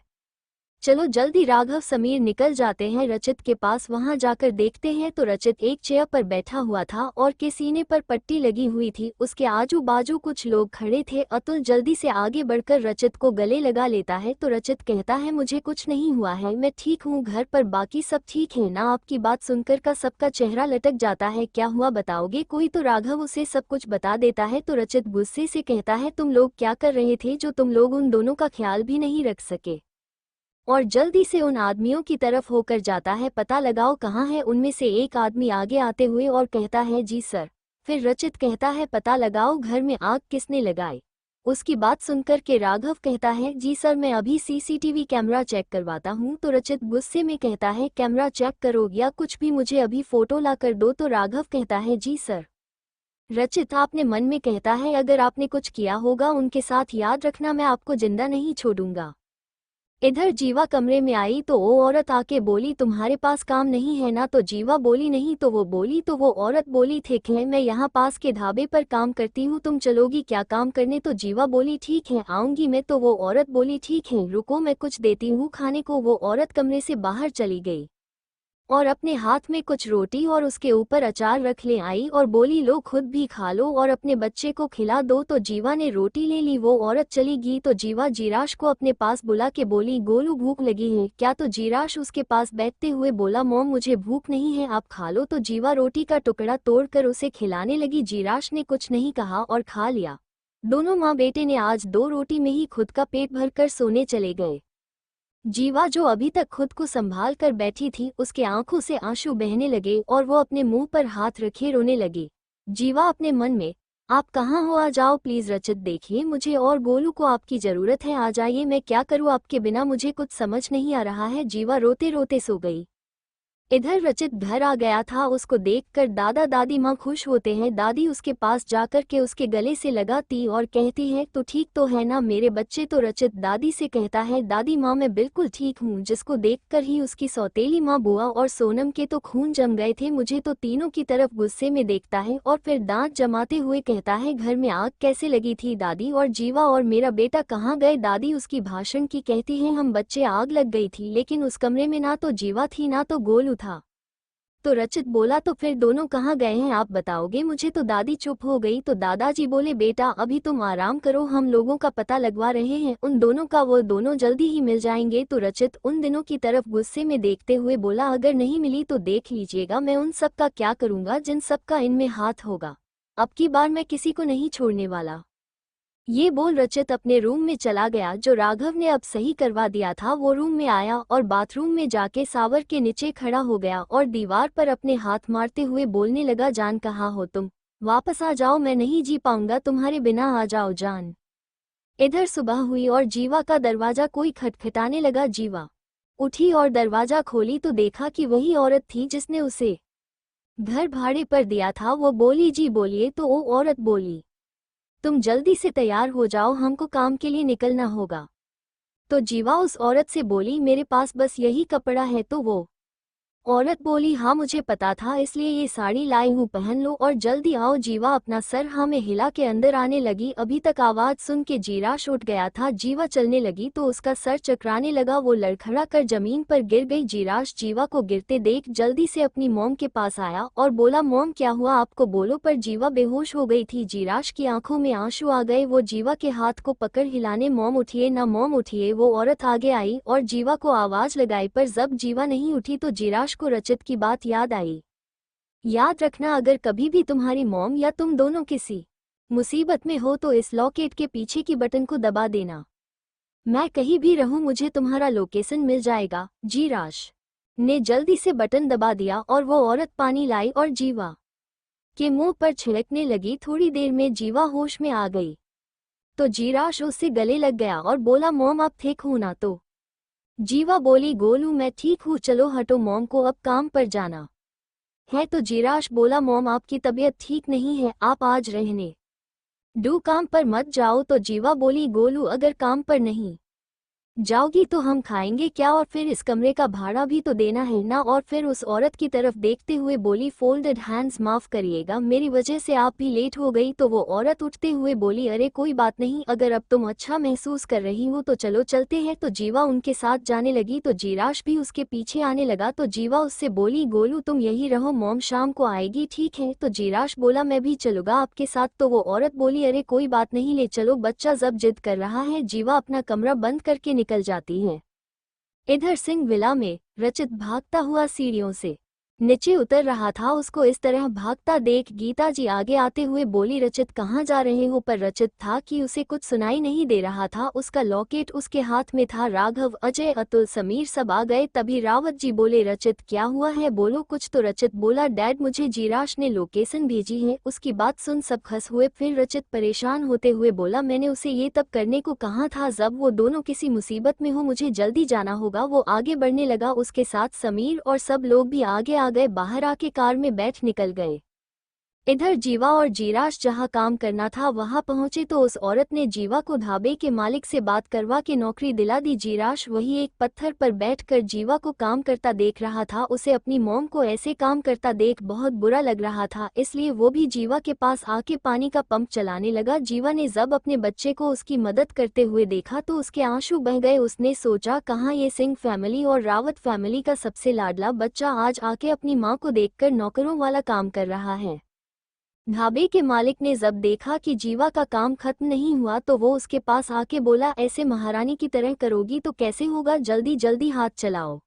चलो जल्दी। राघव समीर निकल जाते हैं रचित के पास, वहां जाकर देखते हैं तो रचित एक चेयर पर बैठा हुआ था और के सीने पर पट्टी लगी हुई थी, उसके आजू बाजू कुछ लोग खड़े थे। अतुल जल्दी से आगे बढ़कर रचित को गले लगा लेता है, तो रचित कहता है, मुझे कुछ नहीं हुआ है, मैं ठीक हूँ, घर पर बाकी सब ठीक है ना? आपकी बात सुनकर का सबका चेहरा लटक जाता है, क्या हुआ बताओगे कोई? तो राघव उसे सब कुछ बता देता है। तो रचित गुस्से से कहता है, तुम लोग क्या कर रहे थे जो तुम लोग उन दोनों का ख्याल भी नहीं रख सके? और जल्दी से उन आदमियों की तरफ होकर जाता है, पता लगाओ कहाँ है। उनमें से एक आदमी आगे आते हुए और कहता है, जी सर। फिर रचित कहता है, पता लगाओ घर में आग किसने लगाई। उसकी बात सुनकर के राघव कहता है, जी सर मैं अभी सीसीटीवी कैमरा चेक करवाता हूँ। तो रचित गुस्से में कहता है, कैमरा चेक करो या कुछ भी, मुझे अभी फोटो ला कर दो। तो राघव कहता है, जी सर। रचित आपने मन में कहता है, अगर आपने कुछ किया होगा उनके साथ, याद रखना मैं आपको जिंदा नहीं छोड़ूंगा। इधर जीवा कमरे में आई तो वो औरत आके बोली, तुम्हारे पास काम नहीं है ना। तो जीवा बोली, नहीं। तो वो बोली, तो वो औरत बोली, ठीक है मैं यहाँ पास के ढाबे पर काम करती हूँ, तुम चलोगी क्या काम करने। तो जीवा बोली, ठीक है आऊंगी मैं। तो वो औरत बोली, ठीक है रुको मैं कुछ देती हूँ खाने को। वो औरत कमरे से बाहर चली गई और अपने हाथ में कुछ रोटी और उसके ऊपर अचार रख ले आई और बोली, लो खुद भी खा लो और अपने बच्चे को खिला दो। तो जीवा ने रोटी ले ली, वो औरत चली गई। तो जीवा जीराश को अपने पास बुला के बोली, गोलू भूख लगी है क्या। तो जीराश उसके पास बैठते हुए बोला, मॉम मुझे भूख नहीं है आप खा लो। तो जीवा रोटी का टुकड़ा तोड़कर उसे खिलाने लगी। जीराश ने कुछ नहीं कहा और खा लिया। दोनों माँ बेटे ने आज 2 रोटी में ही खुद का पेट भरकर सोने चले गए। जीवा जो अभी तक खुद को संभाल कर बैठी थी, उसके आंखों से आंसू बहने लगे और वो अपने मुंह पर हाथ रखे रोने लगी। जीवा अपने मन में, आप कहाँ हो, आ जाओ प्लीज। रचित देखिए मुझे और गोलू को आपकी जरूरत है, आ जाइए, मैं क्या करूँ आपके बिना, मुझे कुछ समझ नहीं आ रहा है। जीवा रोते रोते सो गई। इधर रचित घर आ गया था, उसको देखकर दादा दादी माँ खुश होते हैं। दादी उसके पास जाकर के उसके गले से लगाती और कहती है, तो ठीक तो है ना मेरे बच्चे। तो रचित दादी से कहता है, दादी माँ मैं बिल्कुल ठीक हूँ। जिसको देखकर ही उसकी सौतेली माँ बुआ और सोनम के तो खून जम गए थे। मुझे तो तीनों की तरफ गुस्से में देखता है और फिर दांत जमाते हुए कहता है, घर में आग कैसे लगी थी दादी, और जीवा और मेरा बेटा कहाँ गए। दादी उसकी भाषण की कहती है, हम बच्चे आग लग गई थी लेकिन उस कमरे में ना तो जीवा थी ना तो गोलू था। तो रचित बोला, तो फिर दोनों कहाँ गए हैं आप बताओगे मुझे। तो दादी चुप हो गई। तो दादाजी बोले, बेटा अभी तुम आराम करो, हम लोगों का पता लगवा रहे हैं उन दोनों का, वो दोनों जल्दी ही मिल जाएंगे। तो रचित उन दिनों की तरफ गुस्से में देखते हुए बोला, अगर नहीं मिली तो देख लीजिएगा मैं उन सब का क्या करूंगा जिन सब का इनमें हाथ होगा। अब की बार मैं किसी को नहीं छोड़ने वाला। ये बोल रचित अपने रूम में चला गया। जो राघव ने अब सही करवा दिया था वो रूम में आया और बाथरूम में जाके सावर के नीचे खड़ा हो गया और दीवार पर अपने हाथ मारते हुए बोलने लगा, जान कहाँ हो तुम, वापस आ जाओ, मैं नहीं जी पाऊंगा तुम्हारे बिना, आ जाओ जान। इधर सुबह हुई और जीवा का दरवाजा कोई खटखटाने लगा। जीवा उठी और दरवाजा खोली तो देखा कि वही औरत थी जिसने उसे घर भाड़े पर दिया था। वो बोली, जी बोलिए। तो वो औरत बोली, तुम जल्दी से तैयार हो जाओ, हमको काम के लिए निकलना होगा। तो जीवा उस औरत से बोली, मेरे पास बस यही कपड़ा है। तो वो औरत बोली, हाँ मुझे पता था इसलिए ये साड़ी लाई हूँ, पहन लो और जल्दी आओ। जीवा अपना सर हाँ में हिला के अंदर आने लगी। अभी तक आवाज सुन के जीराश उठ गया था। जीवा चलने लगी तो उसका सर चकराने लगा, वो लड़खड़ा कर जमीन पर गिर गई। जीराश जीवा को गिरते देख जल्दी से अपनी मॉम के पास आया और बोला, मॉम क्या हुआ आपको, बोलो। पर जीवा बेहोश हो गई थी। जीराश की आंखों में आंसू आ गए। वो जीवा के हाथ को पकड़ हिलाने, मॉम उठिए ना मॉम उठिए। वो औरत आगे आई और जीवा को आवाज लगाई, पर जब जीवा नहीं उठी तो जीराश को रचित की बात याद आई। याद रखना, अगर कभी भी तुम्हारी मॉम या तुम दोनों किसी मुसीबत में हो तो इस लॉकेट के पीछे की बटन को दबा देना। मैं कहीं भी रहूं मुझे तुम्हारा लोकेशन मिल जाएगा। जीराश ने जल्दी से बटन दबा दिया और वो औरत पानी लाई और जीवा के मुंह पर छिड़कने लगी। थोड़ी देर में जीवा होश में आ गई तो जीराश उससे गले लग गया और बोला, मॉम आप ठीक हो ना। तो जीवा बोली, गोलू मैं ठीक हूँ, चलो हटो, मॉम को अब काम पर जाना है। तो जीराश बोला, मॉम आपकी तबीयत ठीक नहीं है, आप आज रहने दो, काम पर मत जाओ। तो जीवा बोली, गोलू अगर काम पर नहीं जाओगी तो हम खाएंगे क्या, और फिर इस कमरे का भाड़ा भी तो देना है ना। और फिर उस औरत की तरफ देखते हुए बोली, फोल्डेड हैंड्स, माफ करिएगा मेरी वजह से आप भी लेट हो गई। तो वो औरत उठते हुए बोली, अरे कोई बात नहीं, अगर अब तुम अच्छा महसूस कर रही हो तो चलो चलते हैं। तो जीवा उनके साथ जाने लगी तो जीराश भी उसके पीछे आने लगा। तो जीवा उससे बोली, गोलू तुम यही रहो, मॉम शाम को आएगी, ठीक है। तो जीराश बोला, मैं भी चलूंगा आपके साथ। तो वो औरत बोली, अरे कोई बात नहीं, ले चलो, बच्चा जब जिद कर रहा है। जीवा अपना कमरा बंद करके निकल जाती है। इधर सिंह विला में रचित भागता हुआ सीढ़ियों से नीचे उतर रहा था। उसको इस तरह भागता देख गीता जी आगे आते हुए बोली, रचित कहाँ जा रहे हो? पर रचित था कि उसे कुछ सुनाई नहीं दे रहा था। उसका लॉकेट उसके हाथ में था। राघव, अजय, अतुल, समीर सब आ गए। तभी रावत जी बोले, रचित क्या हुआ है, बोलो कुछ तो। रचित बोला, डैड मुझे जीराश ने लोकेशन भेजी है। उसकी बात सुन सब खस हुए। फिर रचित परेशान होते हुए बोला, मैंने उसे ये तब करने को कहा था जब वो दोनों किसी मुसीबत में हो, मुझे जल्दी जाना होगा। वो आगे बढ़ने लगा। उसके साथ समीर और सब लोग भी आगे आ गए। बाहर आके कार में बैठ निकल गए। इधर जीवा और जीराश जहां काम करना था वहां पहुंचे तो उस औरत ने जीवा को ढाबे के मालिक से बात करवा के नौकरी दिला दी। जीराश वही एक पत्थर पर बैठकर जीवा को काम करता देख रहा था। उसे अपनी मॉम को ऐसे काम करता देख बहुत बुरा लग रहा था, इसलिए वो भी जीवा के पास आके पानी का पंप चलाने लगा। जीवा ने जब अपने बच्चे को उसकी मदद करते हुए देखा तो उसके आंसू बह गए। उसने सोचा, कहाँ ये सिंह फैमिली और रावत फैमिली का सबसे लाडला बच्चा आज आके अपनी माँ को देखकर नौकरों वाला काम कर रहा है। ढाबे के मालिक ने जब देखा कि जीवा का काम खत्म नहीं हुआ तो वो उसके पास आके बोला, ऐसे महारानी की तरह करोगी तो कैसे होगा, जल्दी जल्दी हाथ चलाओ।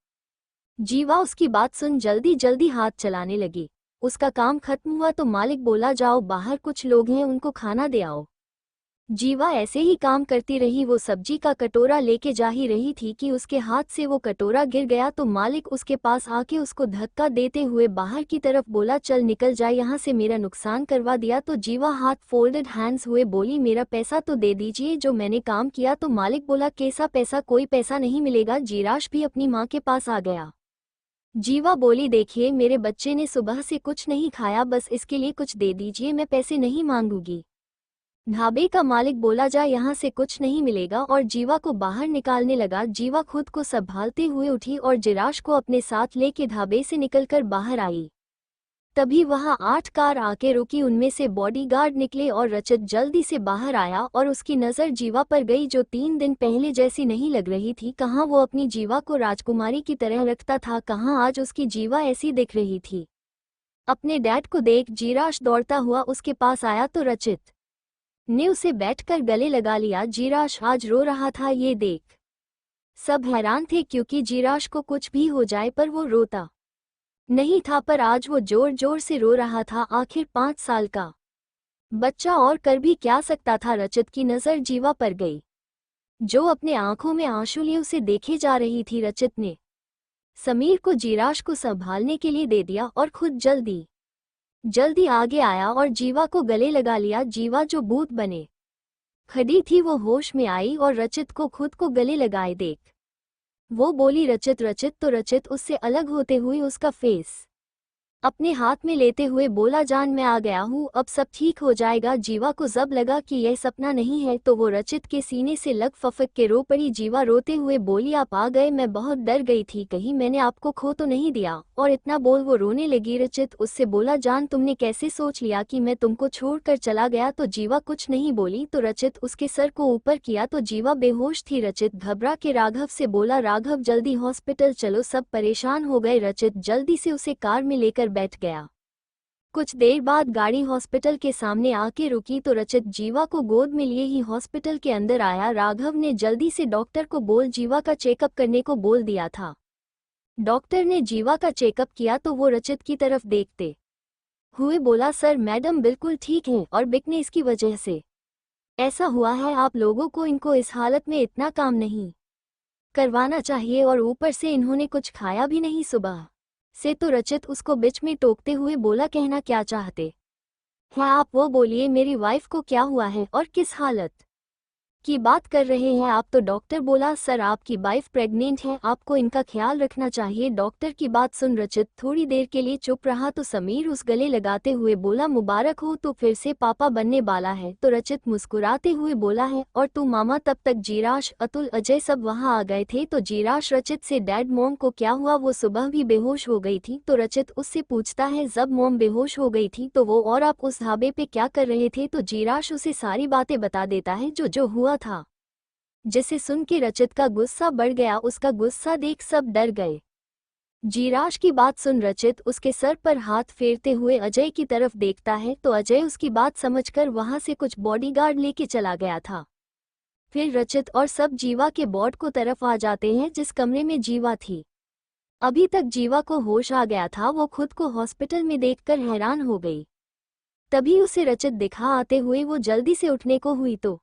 जीवा उसकी बात सुन जल्दी जल्दी हाथ चलाने लगी। उसका काम खत्म हुआ तो मालिक बोला, जाओ बाहर कुछ लोग हैं उनको खाना दे आओ। जीवा ऐसे ही काम करती रही। वो सब्जी का कटोरा लेके जा ही रही थी कि उसके हाथ से वो कटोरा गिर गया तो मालिक उसके पास आके उसको धक्का देते हुए बाहर की तरफ बोला, चल निकल जा यहाँ से, मेरा नुकसान करवा दिया। तो जीवा हाथ फोल्डेड हैंड्स हुए बोली, मेरा पैसा तो दे दीजिए जो मैंने काम किया। तो मालिक बोला, कैसा पैसा, कोई पैसा नहीं मिलेगा। जीराश भी अपनी माँ के पास आ गया। जीवा बोली, देखिए मेरे बच्चे ने सुबह से कुछ नहीं खाया, बस इसके लिए कुछ दे दीजिए, मैं पैसे नहीं मांगूंगी। ढाबे का मालिक बोला, जा यहाँ से कुछ नहीं मिलेगा, और जीवा को बाहर निकालने लगा। जीवा खुद को संभालते हुए उठी और जिराश को अपने साथ लेके ढाबे से निकलकर बाहर आई। तभी वहां 8 कार आके रुकी। उनमें से बॉडीगार्ड निकले और रचित जल्दी से बाहर आया और उसकी नजर जीवा पर गई जो 3 दिन पहले जैसी नहीं लग रही थी। कहाँ वो अपनी जीवा को राजकुमारी की तरह रखता था, कहाँ आज उसकी जीवा ऐसी दिख रही थी। अपने डैड को देख जीराश दौड़ता हुआ उसके पास आया तो रचित ने उसे बैठकर गले लगा लिया। जीराश आज रो रहा था ये देख सब हैरान थे, क्योंकि जीराश को कुछ भी हो जाए पर वो रोता नहीं था, पर आज वो जोर जोर से रो रहा था। आखिर 5 साल का बच्चा और कर भी क्या सकता था। रचित की नजर जीवा पर गई जो अपने आंखों में आंसू लिए उसे देखे जा रही थी। रचित ने समीर को जीराश को संभालने के लिए दे दिया और खुद जल्दी जल्दी आगे आया और जीवा को गले लगा लिया। जीवा जो भूत बने खड़ी थी वो होश में आई और रचित को खुद को गले लगाए देख वो बोली, रचित रचित। तो रचित उससे अलग होते हुए उसका फेस अपने हाथ में लेते हुए बोला, जान मैं आ गया हूँ, अब सब ठीक हो जाएगा। जीवा को जब लगा कि यह सपना नहीं है तो वो रचित के सीने से लग फफक के रो पड़ी। जीवा रोते हुए बोली, आप आ गए, मैं बहुत डर गई थी, कहीं मैंने आपको खो तो नहीं दिया। और इतना बोल वो रोने लगी। रचित उससे बोला, जान तुमने कैसे सोच लिया कि मैं तुमको छोड़कर चला गया? तो जीवा कुछ नहीं बोली। तो रचित उसके सर को ऊपर किया तो जीवा बेहोश थी। रचित घबरा के राघव से बोला, राघव जल्दी हॉस्पिटल चलो। सब परेशान हो गए। रचित जल्दी से उसे कार में लेकर बैठ गया। कुछ देर बाद गाड़ी हॉस्पिटल के सामने आके रुकी तो रचित जीवा को गोद में लिए ही हॉस्पिटल के अंदर आया। राघव ने जल्दी से डॉक्टर को बोल जीवा का चेकअप करने को बोल दिया था। डॉक्टर ने जीवा का चेकअप किया तो वो रचित की तरफ देखते हुए बोला, सर मैडम बिल्कुल ठीक हैं और बिकने इसकी वजह से ऐसा हुआ है। आप लोगों को इनको इस हालत में इतना काम नहीं करवाना चाहिए, और ऊपर से इन्होंने कुछ खाया भी नहीं सुबह से। तो रचित उसको बीच में टोकते हुए बोला, कहना क्या चाहते हैं आप, वो बोलिए, मेरी वाइफ को क्या हुआ है और किस हालत की बात कर रहे हैं आप? तो डॉक्टर बोला, सर आपकी वाइफ प्रेग्नेंट है, आपको इनका ख्याल रखना चाहिए। डॉक्टर की बात सुन रचित थोड़ी देर के लिए चुप रहा तो समीर उस गले लगाते हुए बोला, मुबारक हो, तो फिर से पापा बनने वाला है। तो रचित मुस्कुराते हुए बोला है, और तू मामा? तब तक जीराश, अतुल, अजय सब वहां आ गए थे। तो जीराश रचित से, डैड मॉम को क्या हुआ? वो सुबह भी बेहोश हो गई थी। तो रचित उससे पूछता है, जब मॉम बेहोश हो गई थी तो वो और आप उस ढाबे पे क्या कर रहे थे? तो जीराश उसे सारी बातें बता देता है जो हुआ था, जिसे सुन के रचित का गुस्सा बढ़ गया। उसका गुस्सा देख सब डर गए। जीराश की बात सुन रचित उसके सर पर हाथ फेरते हुए अजय की तरफ देखता है तो अजय उसकी बात समझकर वहां से कुछ बॉडीगार्ड लेके चला गया था। फिर रचित और सब जीवा के बॉड को तरफ आ जाते हैं जिस कमरे में जीवा थी। अभी तक जीवा को होश आ गया था, वो खुद को हॉस्पिटल में देखकर हैरान हो गई। तभी उसे रचित दिखा आते हुए वो जल्दी से उठने को हुई तो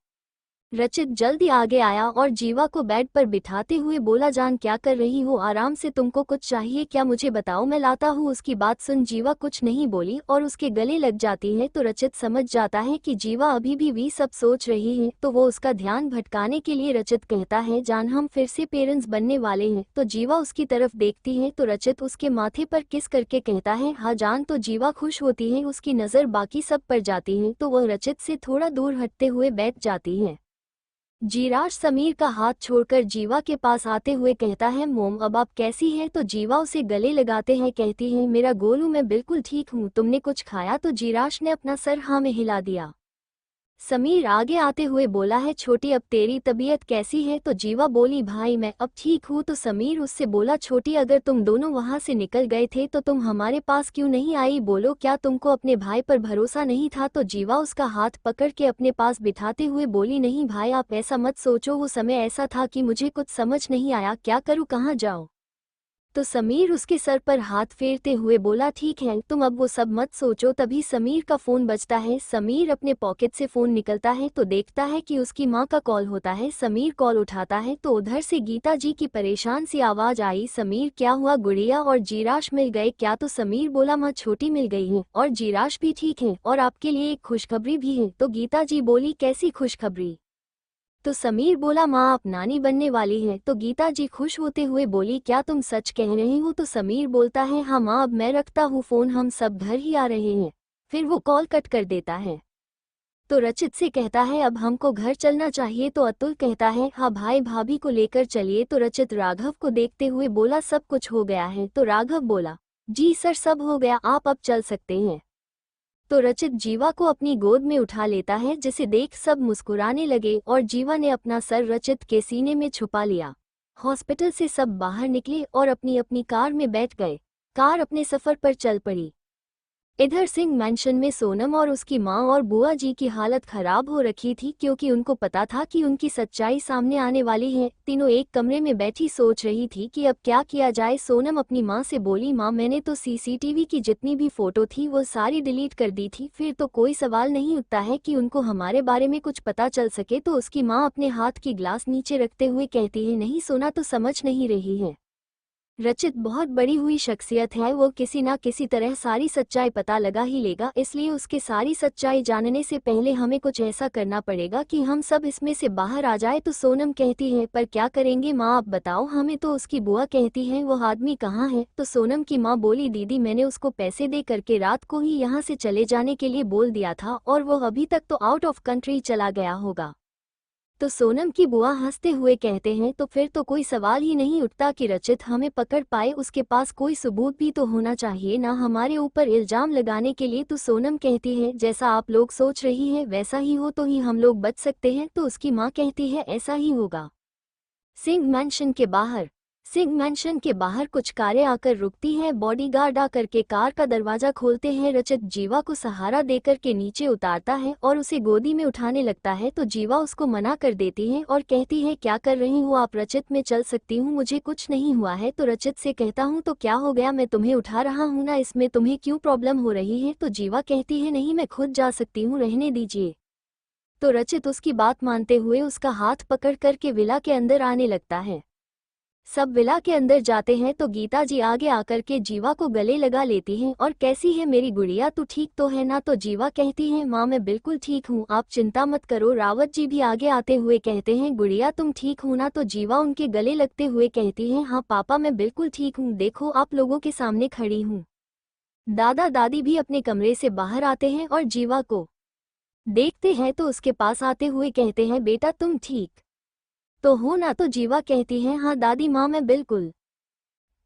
रचित जल्दी आगे आया और जीवा को बेड पर बिठाते हुए बोला, जान क्या कर रही हो, आराम से, तुमको कुछ चाहिए क्या, मुझे बताओ मैं लाता हूँ। उसकी बात सुन जीवा कुछ नहीं बोली और उसके गले लग जाती है तो रचित समझ जाता है कि जीवा अभी भी सब सोच रही है। तो वो उसका ध्यान भटकाने के लिए रचित कहता है, जान हम फिर से पेरेंट्स बनने वाले हैं। तो जीवा उसकी तरफ देखती है तो रचित उसके माथे पर किस करके कहता है, हाँ जान। तो जीवा खुश होती है, उसकी नज़र बाकी सब पर जाती है तो वह रचित से थोड़ा दूर हटते हुए बैठ जाती है। जीराश समीर का हाथ छोड़कर जीवा के पास आते हुए कहता है, मोम अब आप कैसी हैं। तो जीवा उसे गले लगाते हैं, कहती है, मेरा गोलू मैं बिल्कुल ठीक हूँ, तुमने कुछ खाया। तो जीराश ने अपना सर हाँ में हिला दिया। समीर आगे आते हुए बोला है, छोटी अब तेरी तबीयत कैसी है। तो जीवा बोली, भाई मैं अब ठीक हूँ। तो समीर उससे बोला, छोटी अगर तुम दोनों वहाँ से निकल गए थे तो तुम हमारे पास क्यों नहीं आई, बोलो क्या तुमको अपने भाई पर भरोसा नहीं था। तो जीवा उसका हाथ पकड़ के अपने पास बिठाते हुए बोली, नहीं भाई आप ऐसा मत सोचो, वो समय ऐसा था कि मुझे कुछ समझ नहीं आया, क्या करूँ कहाँ जाऊँ। तो समीर उसके सर पर हाथ फेरते हुए बोला, ठीक है तुम अब वो सब मत सोचो। तभी समीर का फोन बजता है। समीर अपने पॉकेट से फोन निकलता है तो देखता है कि उसकी मां का कॉल होता है। समीर कॉल उठाता है तो उधर से गीता जी की परेशान सी आवाज आई, समीर क्या हुआ, गुड़िया और जीराश मिल गए क्या। तो समीर बोला, माँ छोटी मिल गई है और जीराश भी ठीक है और आपके लिए एक खुशखबरी भी है। तो गीता जी बोली, कैसी खुशखबरी। तो समीर बोला, माँ आप नानी बनने वाली हैं। तो गीता जी खुश होते हुए बोली, क्या तुम सच कह रही हो। तो समीर बोलता है, हाँ माँ अब मैं रखता हूँ फोन, हम सब घर ही आ रहे हैं। फिर वो कॉल कट कर देता है। तो रचित से कहता है, अब हमको घर चलना चाहिए। तो अतुल कहता है, हाँ भाई भाभी को लेकर चलिए। तो रचित राघव को देखते हुए बोला, सब कुछ हो गया है। तो राघव बोला, जी सर सब हो गया, आप अब चल सकते हैं। तो रचित जीवा को अपनी गोद में उठा लेता है, जिसे देख सब मुस्कुराने लगे और जीवा ने अपना सर रचित के सीने में छुपा लिया। हॉस्पिटल से सब बाहर निकले और अपनी अपनी कार में बैठ गए। कार अपने सफर पर चल पड़ी। इधर सिंह मैंशन में सोनम और उसकी माँ और बुआ जी की हालत खराब हो रखी थी, क्योंकि उनको पता था कि उनकी सच्चाई सामने आने वाली है। तीनों एक कमरे में बैठी सोच रही थी कि अब क्या किया जाए। सोनम अपनी माँ से बोली, माँ मैंने तो सीसीटीवी की जितनी भी फोटो थी वो सारी डिलीट कर दी थी, फिर तो कोई सवाल नहीं उठता है कि उनको हमारे बारे में कुछ पता चल सके। तो उसकी माँ अपने हाथ की ग्लास नीचे रखते हुए कहती है, नहीं सोना तो समझ नहीं रही है, रचित बहुत बड़ी हुई शख्सियत है, वो किसी ना किसी तरह सारी सच्चाई पता लगा ही लेगा, इसलिए उसके सारी सच्चाई जानने से पहले हमें कुछ ऐसा करना पड़ेगा कि हम सब इसमें से बाहर आ जाए। तो सोनम कहती है, पर क्या करेंगे माँ आप बताओ हमें। तो उसकी बुआ कहती है, वो आदमी कहाँ है। तो सोनम की माँ बोली, दीदी मैंने उसको पैसे दे करके रात को ही यहाँ से चले जाने के लिए बोल दिया था और वो अभी तक तो आउट ऑफ कंट्री चला गया होगा। तो सोनम की बुआ हंसते हुए कहते हैं, तो फिर तो कोई सवाल ही नहीं उठता कि रचित हमें पकड़ पाए, उसके पास कोई सबूत भी तो होना चाहिए ना हमारे ऊपर इल्जाम लगाने के लिए। तो सोनम कहती है, जैसा आप लोग सोच रही हैं वैसा ही हो तो ही हम लोग बच सकते हैं। तो उसकी माँ कहती है, ऐसा ही होगा। सिंह मैंशन के बाहर कुछ कारें आकर रुकती हैं। बॉडीगार्ड आकर के कार का दरवाजा खोलते हैं। रचित जीवा को सहारा देकर के नीचे उतारता है और उसे गोदी में उठाने लगता है। तो जीवा उसको मना कर देती है और कहती है, क्या कर रही हो आप, रचित मैं चल सकती हूँ, मुझे कुछ नहीं हुआ है। तो रचित से कहता हूँ, तो क्या हो गया, मैं तुम्हें उठा रहा हूँ ना, इसमें तुम्हें क्यों प्रॉब्लम हो रही है। तो जीवा कहती है, नहीं मैं खुद जा सकती हूँ, रहने दीजिए। तो रचित उसकी बात मानते हुए उसका हाथ पकड़ करके विला के अंदर आने लगता है। सब विला के अंदर जाते हैं तो गीता जी आगे आकर के जीवा को गले लगा लेती हैं और कैसी है मेरी गुड़िया, तू ठीक तो है ना। तो जीवा कहती है, माँ मैं बिल्कुल ठीक हूँ, आप चिंता मत करो। रावत जी भी आगे आते हुए कहते हैं, गुड़िया तुम ठीक हो ना। तो जीवा उनके गले लगते हुए कहती है, हाँ पापा मैं बिल्कुल ठीक हूँ, देखो आप लोगों के सामने खड़ी हूँ। दादा दादी भी अपने कमरे से बाहर आते हैं और जीवा को देखते हैं तो उसके पास आते हुए कहते हैं, बेटा तुम ठीक तो हो ना। तो जीवा कहती है, हाँ दादी माँ मैं बिल्कुल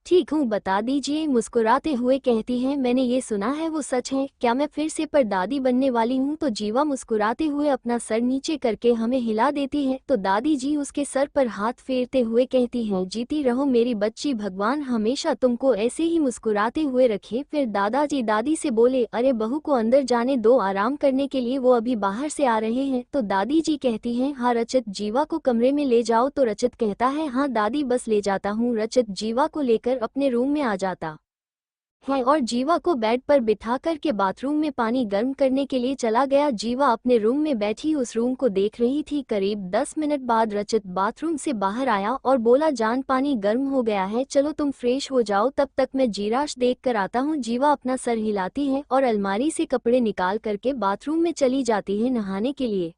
ठीक हूँ, बता दीजिए। मुस्कुराते हुए कहती है, मैंने ये सुना है वो सच है क्या, मैं फिर से पर दादी बनने वाली हूँ। तो जीवा मुस्कुराते हुए अपना सर नीचे करके हमें हिला देती है। तो दादी जी उसके सर पर हाथ फेरते हुए कहती हैं, जीती रहो मेरी बच्ची, भगवान हमेशा तुमको ऐसे ही मुस्कुराते हुए रखे। फिर दादाजी दादी से बोले, अरे बहू को अंदर जाने दो, आराम करने के लिए वो अभी बाहर से आ रहे हैं। तो दादी जी कहती हैं, हाँ रचित जीवा को कमरे में ले जाओ। तो रचित कहता है, हाँ दादी बस ले जाता हूँ। रचित जीवा को लेकर लेकर अपने रूम में आ जाता है और जीवा को बेड पर बिठा कर के बाथरूम में पानी गर्म करने के लिए चला गया। जीवा अपने रूम में बैठी उस रूम को देख रही थी। करीब 10 मिनट बाद रचित बाथरूम से बाहर आया और बोला, जान पानी गर्म हो गया है, चलो तुम फ्रेश हो जाओ, तब तक मैं जीराश देख कर आता हूँ। जीवा अपना सर हिलाती है और अलमारी से कपड़े निकाल करके बाथरूम में चली जाती है नहाने के लिए।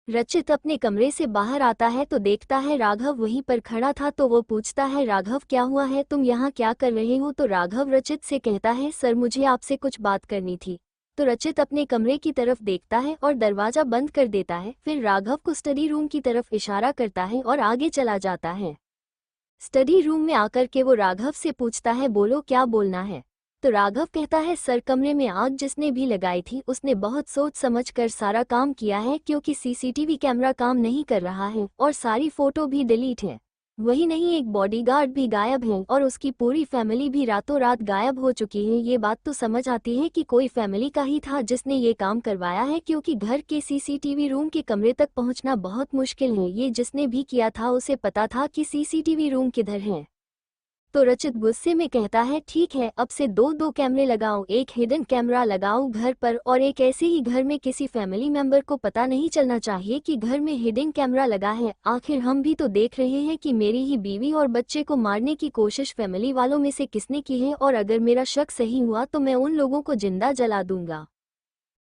रचित अपने कमरे से बाहर आता है तो देखता है राघव वहीं पर खड़ा था। तो वो पूछता है, राघव क्या हुआ है, तुम यहाँ क्या कर रहे हो। तो राघव रचित से कहता है, सर मुझे आपसे कुछ बात करनी थी। तो रचित अपने कमरे की तरफ देखता है और दरवाजा बंद कर देता है। फिर राघव को स्टडी रूम की तरफ इशारा करता है और आगे चला जाता है। स्टडी रूम में आकर के वो राघव से पूछता है, बोलो क्या बोलना है। तो राघव कहता है, सर कमरे में आग जिसने भी लगाई थी उसने बहुत सोच समझ कर सारा काम किया है, क्योंकि सीसीटीवी कैमरा काम नहीं कर रहा है और सारी फोटो भी डिलीट है। वही नहीं, एक बॉडीगार्ड भी गायब है और उसकी पूरी फैमिली भी रातों रात गायब हो चुकी है। ये बात तो समझ आती है कि कोई फैमिली का ही था जिसने ये काम करवाया है, क्योंकि घर के सीसीटीवी रूम के कमरे तक पहुंचना बहुत मुश्किल है। ये जिसने भी किया था उसे पता था कि सीसीटीवी रूम किधर है। तो रचित गुस्से में कहता है, ठीक है, अब से दो कैमरे लगाओ, एक हिडन कैमरा लगाओ घर पर और एक ऐसे ही घर में। किसी फैमिली मेंबर को पता नहीं चलना चाहिए कि घर में हिडन कैमरा लगा है। आखिर हम भी तो देख रहे हैं कि मेरी ही बीवी और बच्चे को मारने की कोशिश फैमिली वालों में से किसने की है, और अगर मेरा शक सही हुआ तो मैं उन लोगों को जिंदा जला दूंगा।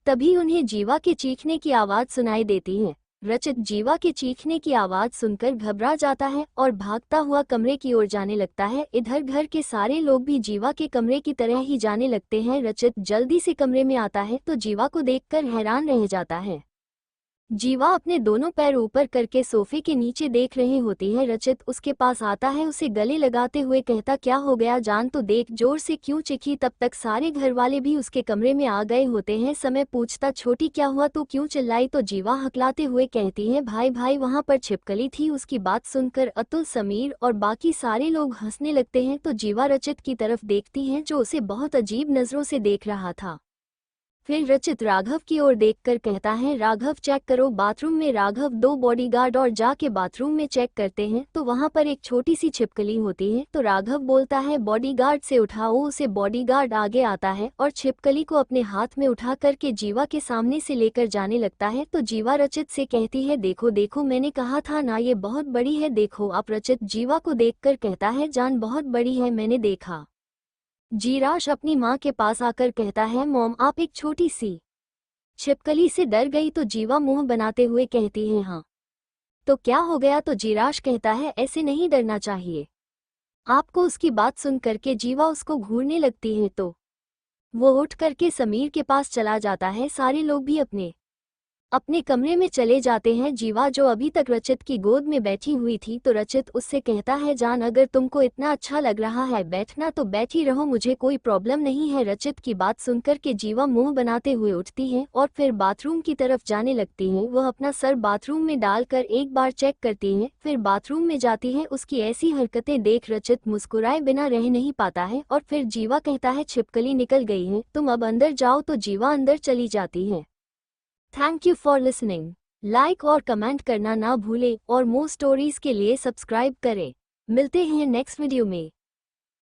तभी उन्हें जीवा के चीखने की आवाज सुनाई देती है। रचित जीवा के चीखने की आवाज सुनकर घबरा जाता है और भागता हुआ कमरे की ओर जाने लगता है। इधर घर के सारे लोग भी जीवा के कमरे की तरह ही जाने लगते हैं। रचित जल्दी से कमरे में आता है तो जीवा को देखकर हैरान रह जाता है। जीवा अपने दोनों पैर ऊपर करके सोफे के नीचे देख रही होती है। रचित उसके पास आता है, उसे गले लगाते हुए कहता, क्या हो गया जान, तो देख जोर से क्यों चीखी। तब तक सारे घर वाले भी उसके कमरे में आ गए होते हैं। समय पूछता, छोटी क्या हुआ, तो क्यों चिल्लाई। तो जीवा हकलाते हुए कहती है, भाई भाई वहां पर छिपकली थी। उसकी बात सुनकर अतुल, समीर और बाकी सारे लोग हंसने लगते हैं। तो जीवा रचित की तरफ देखती है जो उसे बहुत अजीब नजरों से देख रहा था। फिर रचित राघव की ओर देखकर कहता है, राघव चेक करो बाथरूम में। राघव दो बॉडीगार्ड और जाके बाथरूम में चेक करते हैं तो वहां पर एक छोटी सी छिपकली होती है। तो राघव बोलता है, बॉडीगार्ड से उठाओ उसे। बॉडीगार्ड आगे आता है और छिपकली को अपने हाथ में उठा करके जीवा के सामने से लेकर जाने लगता है। तो जीवा रचित से कहती है, देखो देखो मैंने कहा था ना ये बहुत बड़ी है, देखो आप। रचित जीवा को देखकर कहता है, जान बहुत बड़ी है, मैंने देखा। जीराश अपनी माँ के पास आकर कहता है, मॉम आप एक छोटी सी छिपकली से डर गई। तो जीवा मुंह बनाते हुए कहती है, हाँ तो क्या हो गया। तो जीराश कहता है, ऐसे नहीं डरना चाहिए आपको। उसकी बात सुन करके जीवा उसको घूरने लगती है। तो वो उठ करके समीर के पास चला जाता है। सारे लोग भी अपने अपने कमरे में चले जाते हैं। जीवा जो अभी तक रचित की गोद में बैठी हुई थी, तो रचित उससे कहता है, जान अगर तुमको इतना अच्छा लग रहा है बैठना तो बैठी रहो, मुझे कोई प्रॉब्लम नहीं है। रचित की बात सुनकर के जीवा मुंह बनाते हुए उठती है और फिर बाथरूम की तरफ जाने लगती है। वह अपना सर बाथरूम में डालकर एक बार चेक करती है, फिर बाथरूम में जाती है। उसकी ऐसी हरकतें देख रचित मुस्कुराए बिना रह नहीं पाता है और फिर जीवा कहता है, छिपकली निकल गई है, तुम अब अंदर जाओ। तो जीवा अंदर चली जाती है। Thank you for listening. Like और कमेंट करना ना भूलें और मोर स्टोरीज के लिए सब्सक्राइब करें। मिलते हैं नेक्स्ट वीडियो में।